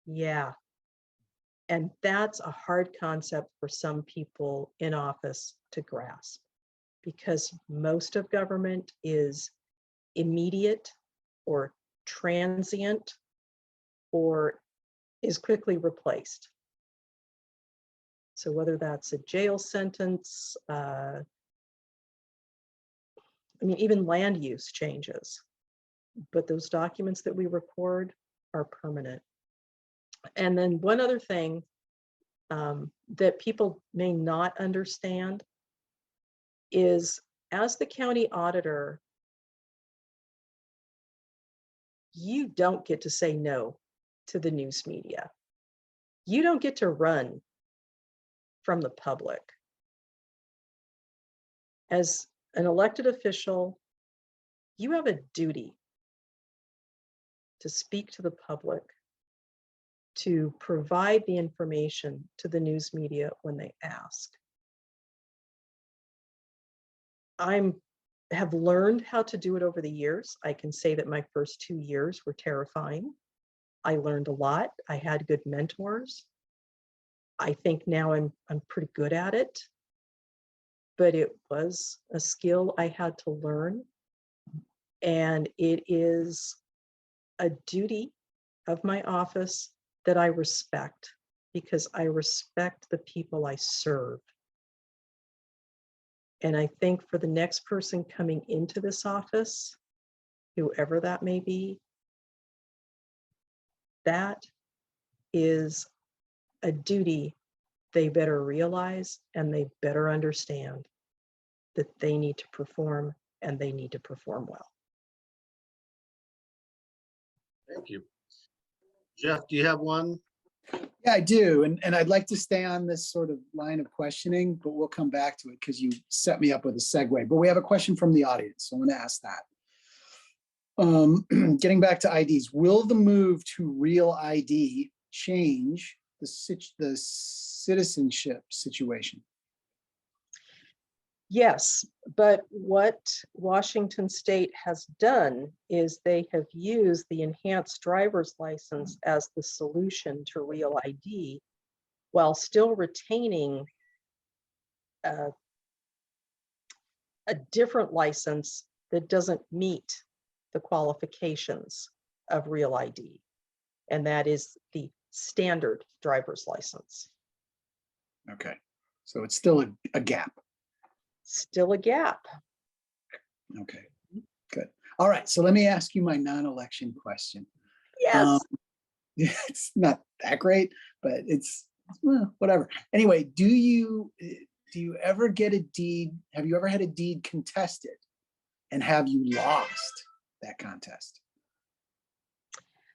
Yeah. And that's a hard concept for some people in office to grasp, because most of government is immediate or transient or is quickly replaced. So whether that's a jail sentence, I mean, even land use changes, but those documents that we record are permanent. And then one other thing that people may not understand is, as the county auditor, you don't get to say no to the news media. You don't get to run from the public. As an elected official, you have a duty to speak to the public, to provide the information to the news media when they ask. I'm have learned how to do it over the years. I can say that my first 2 years were terrifying. I learned a lot. I had good mentors. I think now I'm pretty good at it, but it was a skill I had to learn. And it is a duty of my office that I respect, because I respect the people I serve. And I think for the next person coming into this office, whoever that may be, that is a duty they better realize, and they better understand that they need to perform, and they need to perform well. Thank you. Jeff, do you have one? Yeah, I do. And I'd like to stay on this sort of line of questioning, but we'll come back to it because you set me up with a segue. But we have a question from the audience, so I'm going to ask that. Getting back to IDs, will the move to real ID change the citizenship situation? Yes, but what Washington State has done is they have used the enhanced driver's license as the solution to real ID, while still retaining a different license that doesn't meet the qualifications of real ID, and that is the standard driver's license. Okay, so it's still a gap. Still a gap. Okay, good. All right, so let me ask you my non-election question. Yes. It's not that great, but it's, well, whatever. Anyway, do you ever get a deed? Have you ever had a deed contested, and have you lost that contest?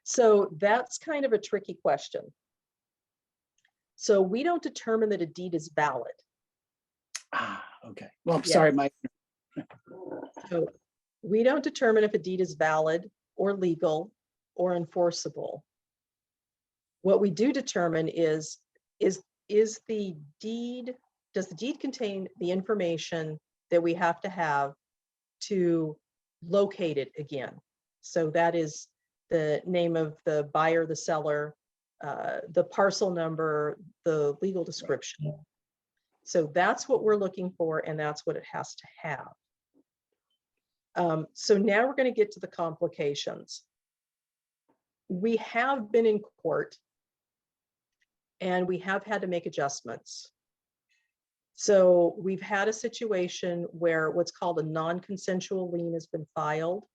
So that's kind of a tricky question. So we don't determine that a deed is valid. Ah, okay. Well, Yeah. sorry, Mike. So we don't determine if a deed is valid or legal or enforceable. What we do determine is the deed, does the deed contain the information that we have to have to locate it again? So that is the name of the buyer, the seller, the parcel number, the legal description. So that's what we're looking for, and that's what it has to have. So now we're going to get to the complications. We have been in court, and we have had to make adjustments. So we've had a situation where what's called a non-consensual lien has been filed,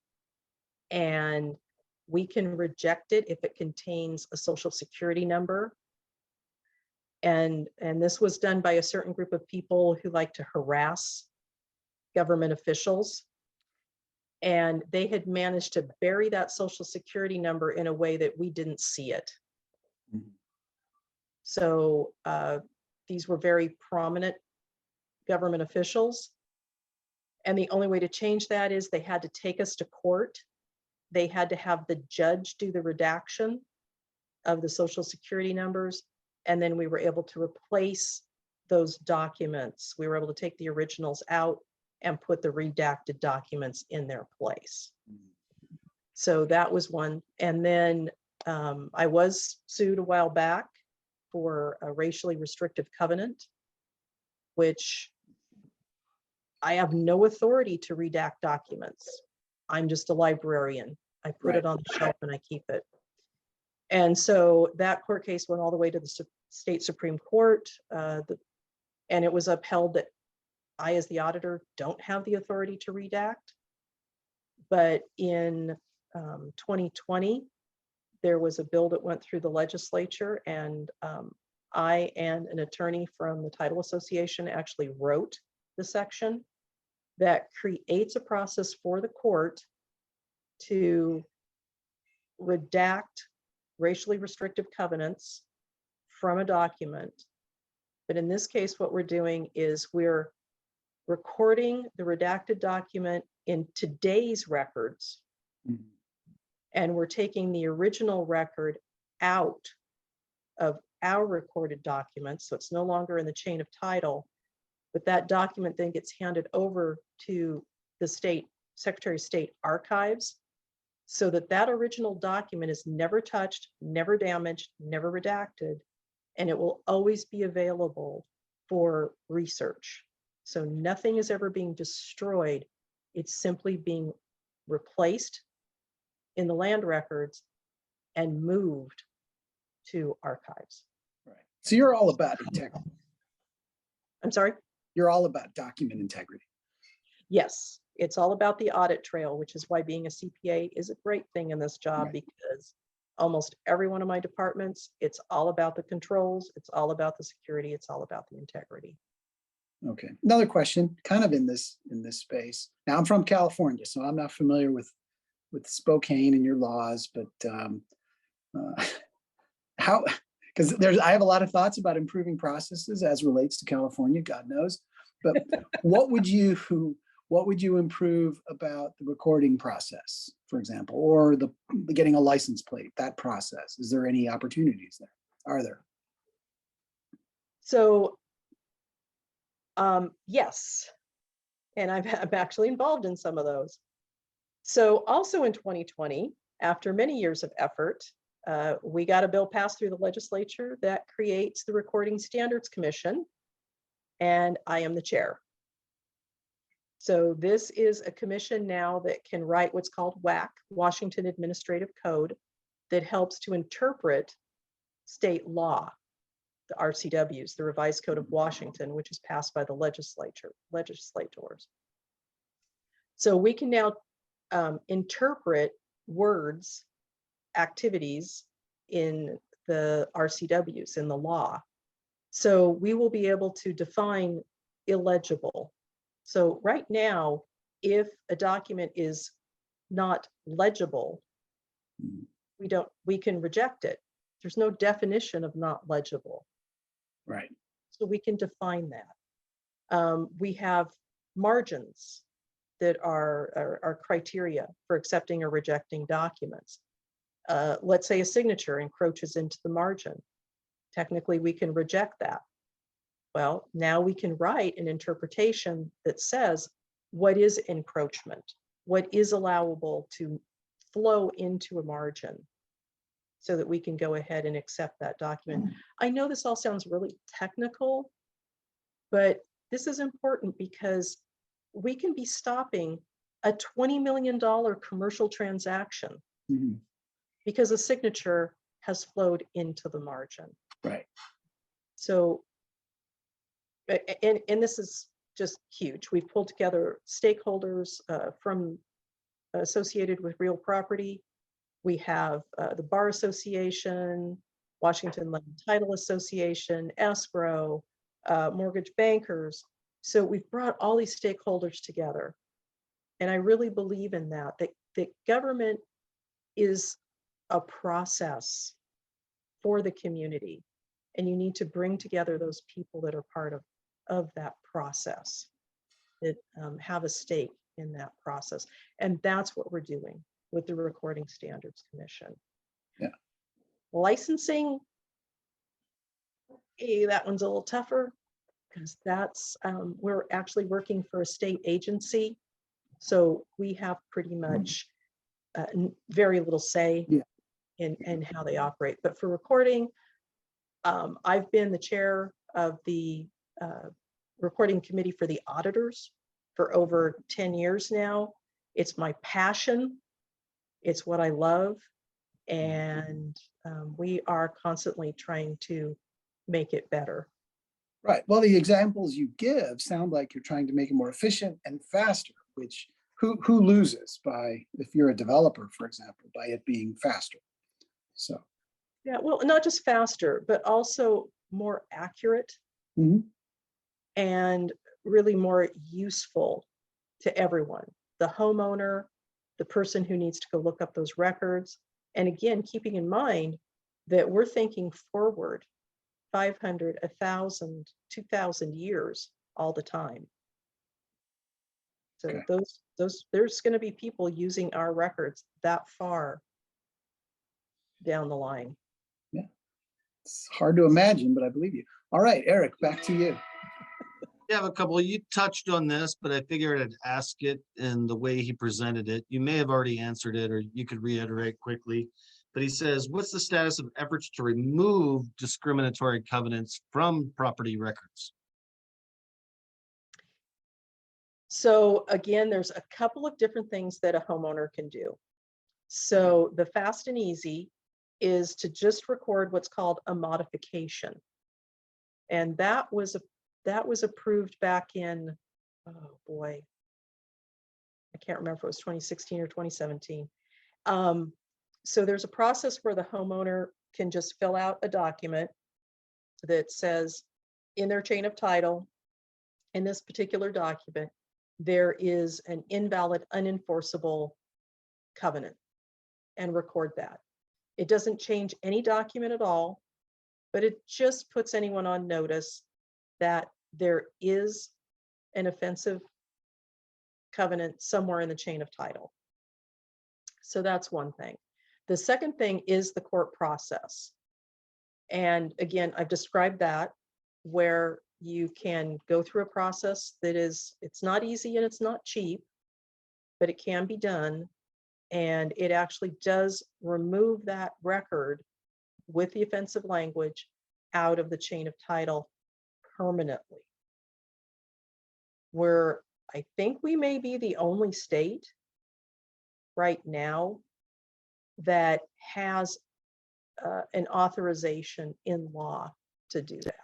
and we can reject it if it contains a social security number. And this was done by a certain group of people who like to harass government officials. And they had managed to bury that social security number in a way that we didn't see it. Mhm. So these were very prominent government officials. And the only way to change that is they had to take us to court. They had to have the judge do the redaction of the social security numbers. And then we were able to replace those documents. We were able to take the originals out and put the redacted documents in their place. So that was one. And then I was sued a while back for a racially restrictive covenant, which I have no authority to redact documents. I'm just a librarian. I put it on the shelf and I keep it. And so that court case went all the way to the state Supreme Court, and it was upheld that I, as the auditor, don't have the authority to redact. But in 2020, there was a bill that went through the legislature, and I and an attorney from the Title Association actually wrote the section that creates a process for the court to redact racially restrictive covenants from a document. But in this case, what we're doing is we're recording the redacted document in today's records, Mhm. and we're taking the original record out of our recorded documents, so it's no longer in the chain of title, But that document then gets handed over to the state Secretary of State archives, so that that original document is never touched, never damaged, never redacted, and it will always be available for research. So nothing is ever being destroyed. It's simply being replaced in the land records and moved to archives. Right. So you're all about integrity. I'm sorry? You're all about document integrity. Yes, it's all about the audit trail, which is why being a CPA is a great thing in this job, Right. because almost every one of my departments, it's all about the controls, it's all about the security, it's all about the integrity. Okay. Another question, kind of in this space. Now I'm from California, so I'm not familiar with Spokane and your laws, but how? Because I have a lot of thoughts about improving processes as relates to California, God knows. But what would you improve about the recording process, for example, or the getting a license plate, that process? Is there any opportunities there? Are there? So, yes, and I'm actually involved in some of those. So also in 2020, after many years of effort, we got a bill passed through the legislature that creates the Recording Standards Commission, and I am the chair. So this is a commission now that can write what's called WAC, Washington Administrative Code, that helps to interpret state law, the RCWs, the Revised Code of Washington, which is passed by the legislators. So we can now interpret words, activities in the RCWs, in the law. So we will be able to define illegible. So right now, if a document is not legible, we can reject it. There's no definition of not legible. Right. So we can define that. We have margins that are criteria for accepting or rejecting documents. Let's say a signature encroaches into the margin. Technically, we can reject that. Well, now we can write an interpretation that says what is encroachment, what is allowable to flow into a margin, so that we can go ahead and accept that document. I know this all sounds really technical, but this is important because we can be stopping a $20 million commercial transaction because a signature has flowed into the margin. Right. So, and this is just huge. We've pulled together stakeholders from associated with real property. We have the Bar Association, Washington Land Title Association, escrow, mortgage bankers. So we've brought all these stakeholders together. And I really believe in that government is a process for the community. And you need to bring together those people that are part of that process, that have a stake in that process. And that's what we're doing with the Recording Standards Commission. Yeah. Licensing, that one's a little tougher because that's, we're actually working for a state agency. So we have pretty much very little say in how they operate. But for recording, I've been the chair of the recording committee for the auditors for over 10 years now. It's my passion. It's what I love. And we are constantly trying to make it better. Right. Well, the examples you give sound like you're trying to make it more efficient and faster, which who loses by, if you're a developer, for example, by it being faster? So. Yeah, well, not just faster, but also more accurate and really more useful to everyone, the homeowner, the person who needs to go look up those records. And again, keeping in mind that we're thinking forward 500, 1,000, 2,000 years all the time. So Okay. there's going to be people using our records that far down the line. Yeah, it's hard to imagine, but I believe you. All right, Eric, back to you. You have a couple, you touched on this, but I figured I'd ask it in the way he presented it. You may have already answered it, or you could reiterate quickly. But he says, what's the status of efforts to remove discriminatory covenants from property records? So again, there's a couple of different things that a homeowner can do. So the fast and easy is to just record what's called a modification. And that was approved back in, oh boy, I can't remember if it was 2016 or 2017. So there's a process where the homeowner can just fill out a document that says in their chain of title, in this particular document, there is an invalid, unenforceable covenant, and record that. It doesn't change any document at all, but it just puts anyone on notice that there is an offensive covenant somewhere in the chain of title. So that's one thing. The second thing is the court process. And again, I've described that, where you can go through a process that is, it's not easy and it's not cheap, but it can be done. And it actually does remove that record with the offensive language out of the chain of title permanently. Where I think we may be the only state right now that has an authorization in law to do that.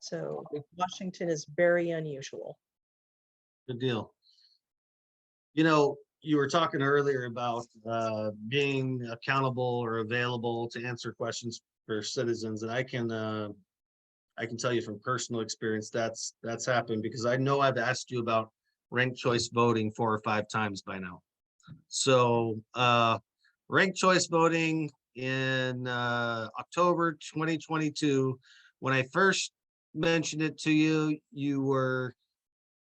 So Washington is very unusual. Good deal. You know, you were talking earlier about being accountable or available to answer questions for citizens, and I can tell you from personal experience that's happened, because I know I've asked you about ranked choice voting 4 or 5 times by now. So ranked choice voting in October 2022, when I first mentioned it to you, you were,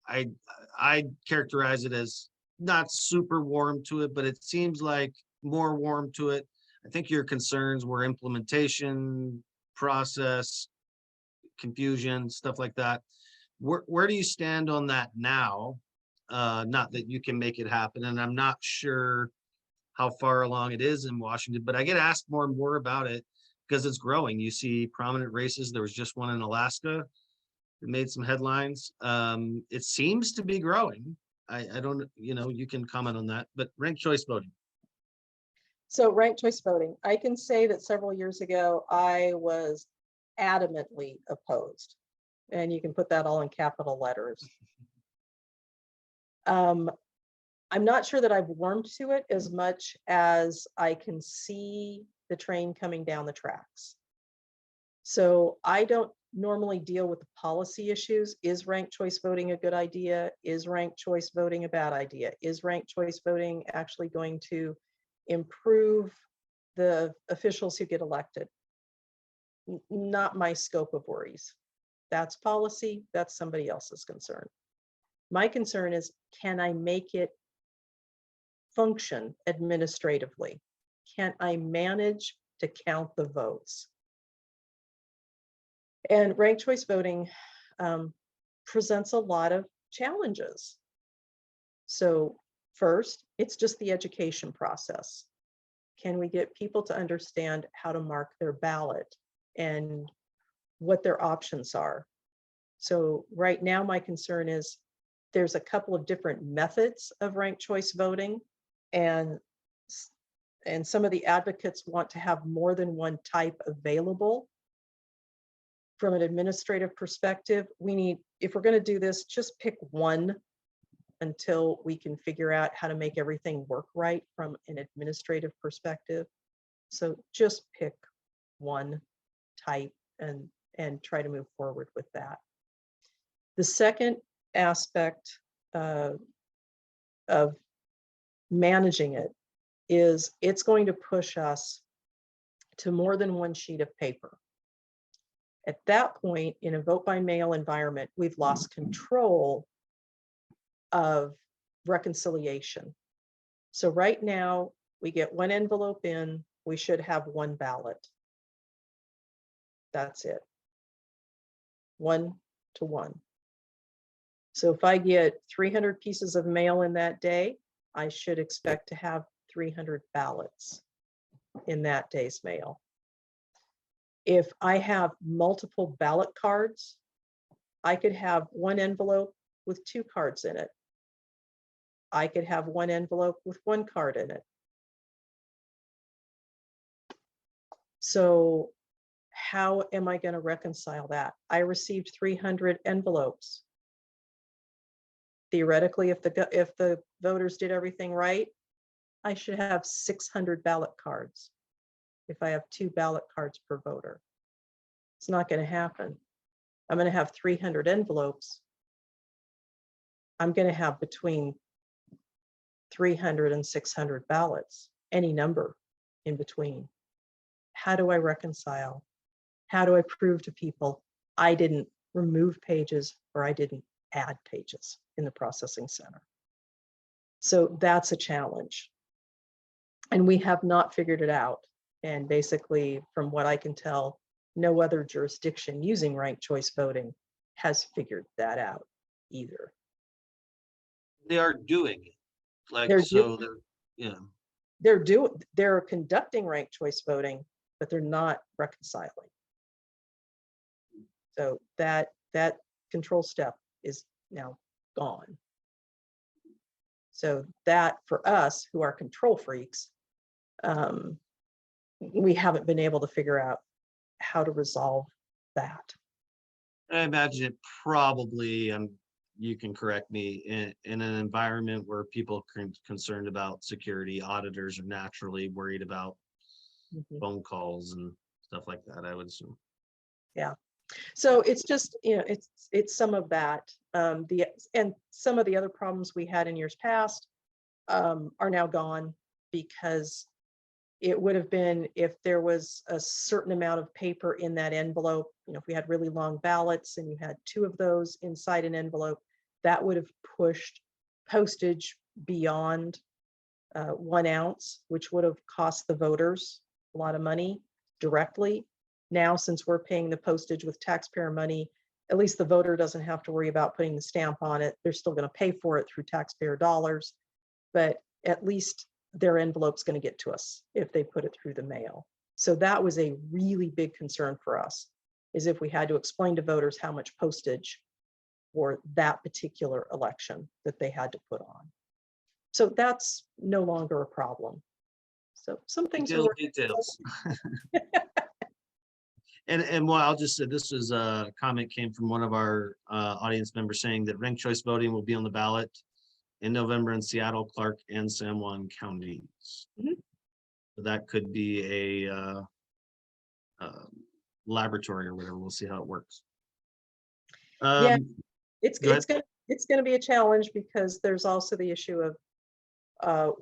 I characterize it as not super warm to it, but it seems like more warm to it. I think your concerns were implementation, process, confusion, stuff like that. Where do you stand on that now? Not that you can make it happen, and I'm not sure how far along it is in Washington, but I get asked more and more about it because it's growing. You see prominent races. There was just one in Alaska that made some headlines. It seems to be growing. I don't, you can comment on that, but ranked choice voting. So ranked choice voting, I can say that several years ago, I was adamantly opposed. And you can put that all in capital letters. I'm not sure that I've warmed to it as much as I can see the train coming down the tracks. So I don't normally deal with the policy issues. Is ranked choice voting a good idea? Is ranked choice voting a bad idea? Is ranked choice voting actually going to improve the officials who get elected? Not my scope of worries. That's policy. That's somebody else's concern. My concern is, can I make it function administratively? Can I manage to count the votes? And ranked choice voting presents a lot of challenges. So first, it's just the education process. Can we get people to understand how to mark their ballot and what their options are? So right now, my concern is there's a couple of different methods of ranked choice voting, and some of the advocates want to have more than one type available. From an administrative perspective, we need, if we're going to do this, just pick one until we can figure out how to make everything work right from an administrative perspective. So just pick one type and try to move forward with that. The second aspect of managing it is it's going to push us to more than one sheet of paper. At that point, in a vote by mail environment, we've lost control of reconciliation. So right now, we get one envelope in, we should have one ballot. That's it. One to 1. So if I get 300 pieces of mail in that day, I should expect to have 300 ballots in that day's mail. If I have multiple ballot cards, I could have one envelope with 2 cards in it. I could have one envelope with 1 card in it. So how am I going to reconcile that? I received 300 envelopes. Theoretically, if the voters did everything right, I should have 600 ballot cards if I have 2 ballot cards per voter. It's not going to happen. I'm going to have 300 envelopes. I'm going to have between 300 and 600 ballots, any number in between. How do I reconcile? How do I prove to people I didn't remove pages or I didn't add pages in the processing center? So that's a challenge. And we have not figured it out. And basically, from what I can tell, no other jurisdiction using ranked choice voting has figured that out either. They are doing it. Like, They're so they're conducting ranked choice voting, but they're not reconciling. So that control step is now gone. So that for us who are control freaks, we haven't been able to figure out how to resolve that. I imagine it probably, you can correct me, in an environment where people are concerned about security, auditors are naturally worried about phone calls and stuff like that, I would assume. Yeah. So it's just, it's some of that. And some of the other problems we had in years past are now gone, because it would have been, if there was a certain amount of paper in that envelope, if we had really long ballots and you had 2 of those inside an envelope, that would have pushed postage beyond 1 ounce, which would have cost the voters a lot of money directly. Now, since we're paying the postage with taxpayer money, at least the voter doesn't have to worry about putting the stamp on it. They're still going to pay for it through taxpayer dollars, but at least their envelope's going to get to us if they put it through the mail. So that was a really big concern for us, is if we had to explain to voters how much postage for that particular election that they had to put on. So that's no longer a problem. So some things are details. And well, I'll just say, this is a comment came from one of our audience members saying that ranked choice voting will be on the ballot in November in Seattle, Clark, and San Juan counties. So that could be a laboratory or whatever. We'll see how it works. Yeah, it's gonna be a challenge, because there's also the issue of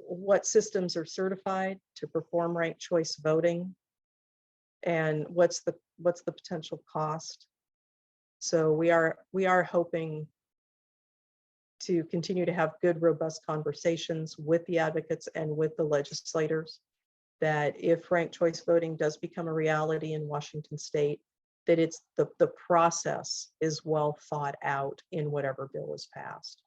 what systems are certified to perform ranked choice voting, and what's the potential cost. So we are hoping to continue to have good, robust conversations with the advocates and with the legislators, that if ranked choice voting does become a reality in Washington state, that it's the process is well thought out in whatever bill is passed.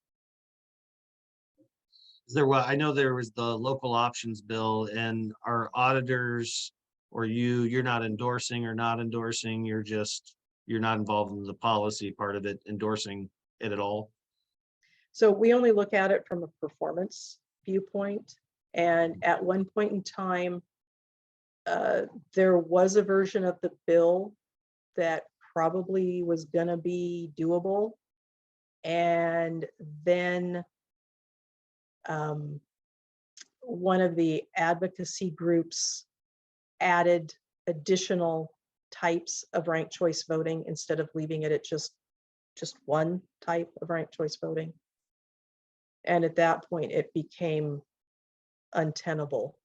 I know there was the local options bill, and our auditors, or you're not endorsing or not endorsing, you're not involved in the policy part of it, endorsing it at all. So we only look at it from a performance viewpoint. And at one point in time, there was a version of the bill that probably was going to be doable. And then one of the advocacy groups added additional types of ranked choice voting instead of leaving it at just one type of ranked choice voting. And at that point, it became untenable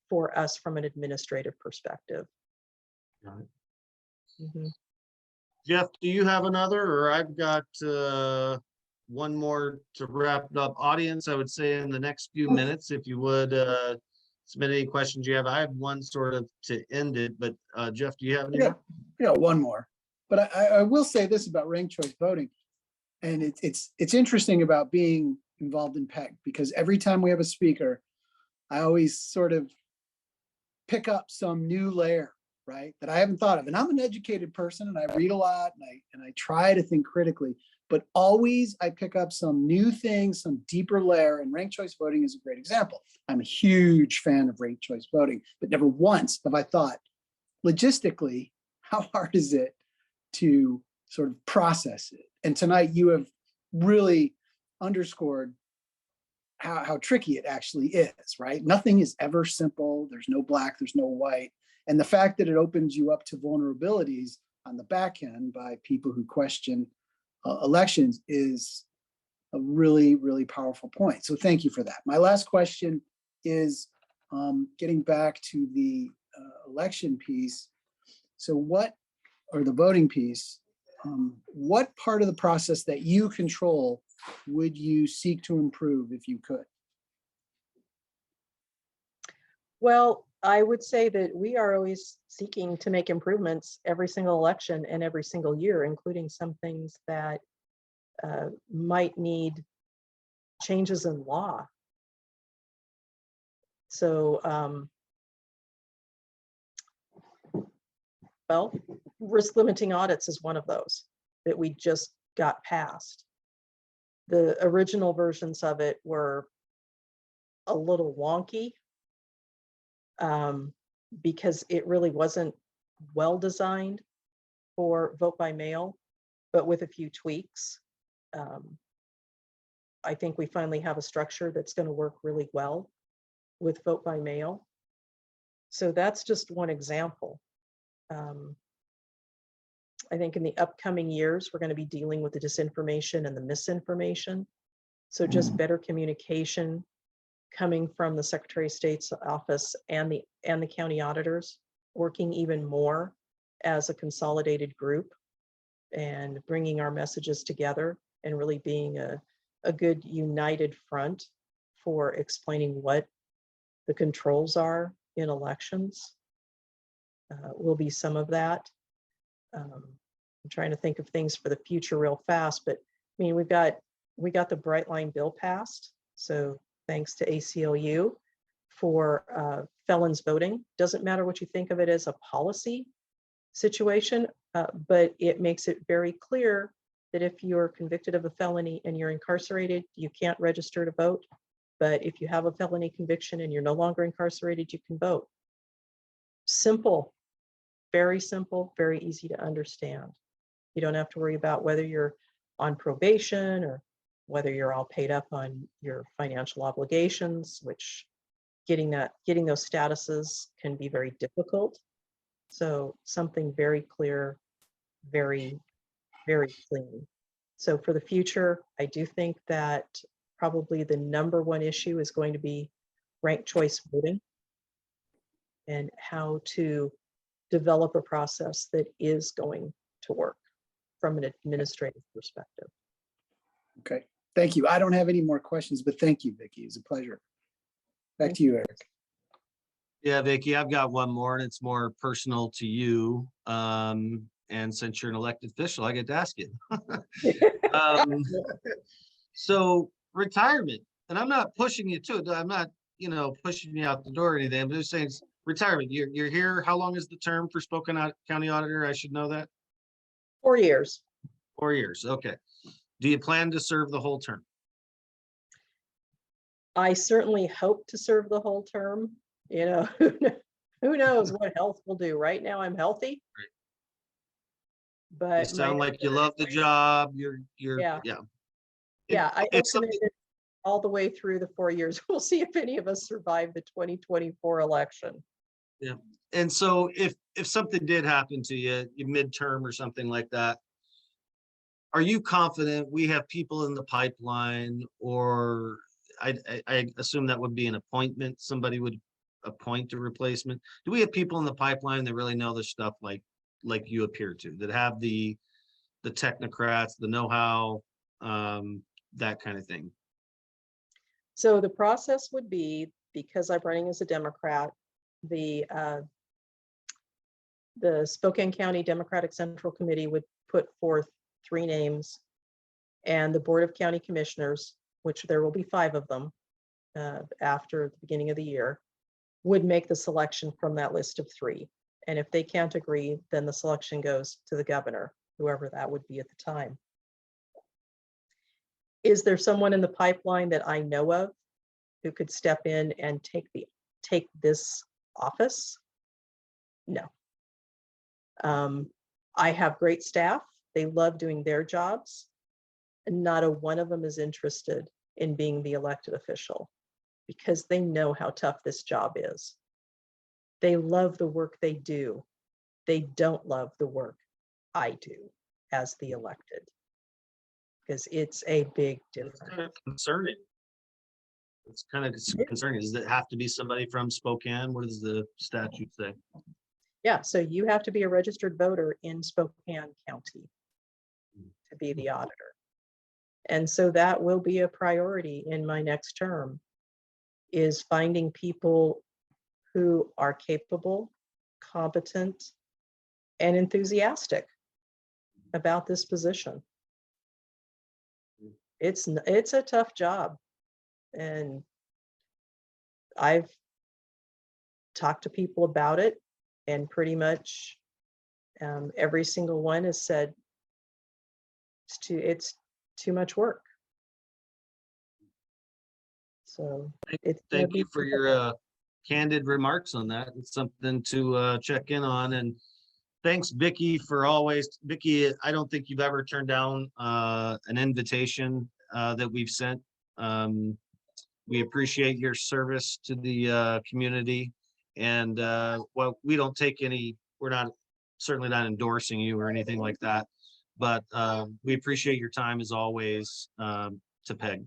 for us from an administrative perspective. Right. Mm-hmm. Jeff, do you have another, or I've got one more to wrap it up? Audience, I would say in the next few minutes, if you would submit any questions you have. I have one sort of to end it, but Jeff, do you have any? Yeah, one more. But I will say this about ranked choice voting, and it's interesting about being involved in PEG, because every time we have a speaker, I always sort of pick up some new layer, right, that I haven't thought of. And I'm an educated person and I read a lot and I try to think critically, but always I pick up some new thing, some deeper layer, and ranked choice voting is a great example. I'm a huge fan of ranked choice voting, but never once have I thought, logistically, how hard is it to sort of process it? And tonight you have really underscored how tricky it actually is, right? Nothing is ever simple. There's no black, there's no white. And the fact that it opens you up to vulnerabilities on the back end by people who question elections is a really, really powerful point. So thank you for that. My last question is getting back to the election piece. So or the voting piece, what part of the process that you control would you seek to improve if you could? Well, I would say that we are always seeking to make improvements every single election and every single year, including some things that might need changes in law. So, well, risk limiting audits is one of those that we just got passed. The original versions of it were a little wonky because it really wasn't well designed for vote by mail, but with a few tweaks. I think we finally have a structure that's going to work really well with vote by mail. So that's just one example. I think in the upcoming years, we're going to be dealing with the disinformation and the misinformation. So just better communication coming from the Secretary of State's office and the county auditors, working even more as a consolidated group and bringing our messages together and really being a good united front for explaining what the controls are in elections. Will be some of that. I'm trying to think of things for the future real fast, but I mean, we got the Bright Line bill passed. So thanks to ACLU for felons voting. Doesn't matter what you think of it as a policy situation, but it makes it very clear that if you're convicted of a felony and you're incarcerated, you can't register to vote. But if you have a felony conviction and you're no longer incarcerated, you can vote. Simple, very simple, very easy to understand. You don't have to worry about whether you're on probation or whether you're all paid up on your financial obligations, which getting those statuses can be very difficult. So something very clear, very, very clean. So for the future, I do think that probably the number one issue is going to be ranked choice voting and how to develop a process that is going to work from an administrative perspective. Okay, thank you. I don't have any more questions, but thank you, Vicki. It's a pleasure. Back to you, Eric. Yeah, Vicki, I've got one more and it's more personal to you. And since you're an elected official, I get to ask you. So retirement, and I'm not pushing you to it. I'm not, pushing you out the door or anything. I'm just saying it's retirement. You're here. How long is the term for Spokane County Auditor? I should know that. 4 years. 4 years. Okay. Do you plan to serve the whole term? I certainly hope to serve the whole term. Who knows what health will do. Right now I'm healthy. Right. But You sound like you love the job. Yeah. I It's open it all the way through the 4 years. We'll see if any of us survive the 2024 election. Yeah. And so if something did happen to you, midterm or something like that, are you confident we have people in the pipeline, or I assume that would be an appointment, somebody would appoint a replacement? Do we have people in the pipeline that really know this stuff like you appear to, that have the technocrats, the know-how, that kind of thing? So the process would be, because I'm running as a Democrat, The Spokane County Democratic Central Committee would put forth 3 names, and the Board of County Commissioners, which there will be 5 of them after the beginning of the year, would make the selection from that list of 3. And if they can't agree, then the selection goes to the governor, whoever that would be at the time. Is there someone in the pipeline that I know of who could step in and take this office? No. I have great staff. They love doing their jobs. And not a one of them is interested in being the elected official because they know how tough this job is. They love the work they do. They don't love the work I do as the elected, because it's a big It's difference. kind of concerning. It's kind of concerning. Does it have to be somebody from Spokane? What does the statute say? Yeah, so you have to be a registered voter in Spokane County to be the auditor. And so that will be a priority in my next term, is finding people who are capable, competent, and enthusiastic about this position. It's a tough job. And I've talked to people about it, and pretty much every single one has said it's too much work. So it's gonna Thank you be for your candid remarks on that. It's something to check in on. And thanks, Vicky, for always. Vicky, I don't think you've ever turned down an invitation that we've sent. We appreciate your service to the community. And well, we don't take any, we're not certainly not endorsing you or anything like that. But we appreciate your time as always to PEG.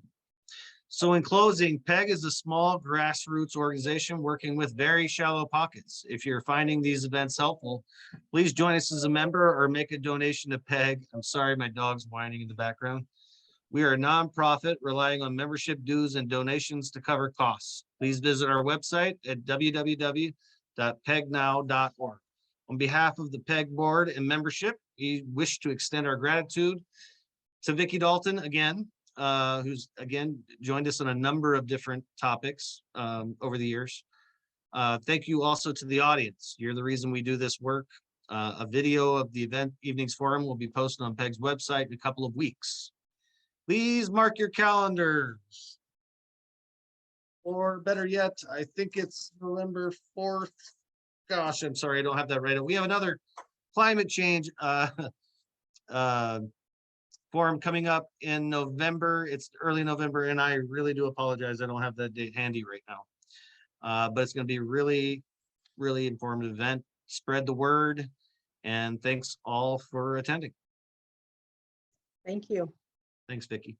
So in closing, PEG is a small grassroots organization working with very shallow pockets. If you're finding these events helpful, please join us as a member or make a donation to PEG. I'm sorry, my dog's whining in the background. We are a nonprofit relying on membership dues and donations to cover costs. Please visit our website at www.pegnow.org. On behalf of the PEG board and membership, we wish to extend our gratitude to Vicky Dalton again, who's again joined us on a number of different topics over the years. Thank you also to the audience. You're the reason we do this work. A video of the event evenings forum will be posted on PEG's website in a couple of weeks. Please mark your calendars. Or better yet, I think it's November 4th. Gosh, I'm sorry, I don't have that right. We have another climate change forum coming up in November. It's early November, and I really do apologize. I don't have that date handy right now. But it's going to be a really, really informative event. Spread the word, and thanks all for attending. Thank you. Thanks, Vicki.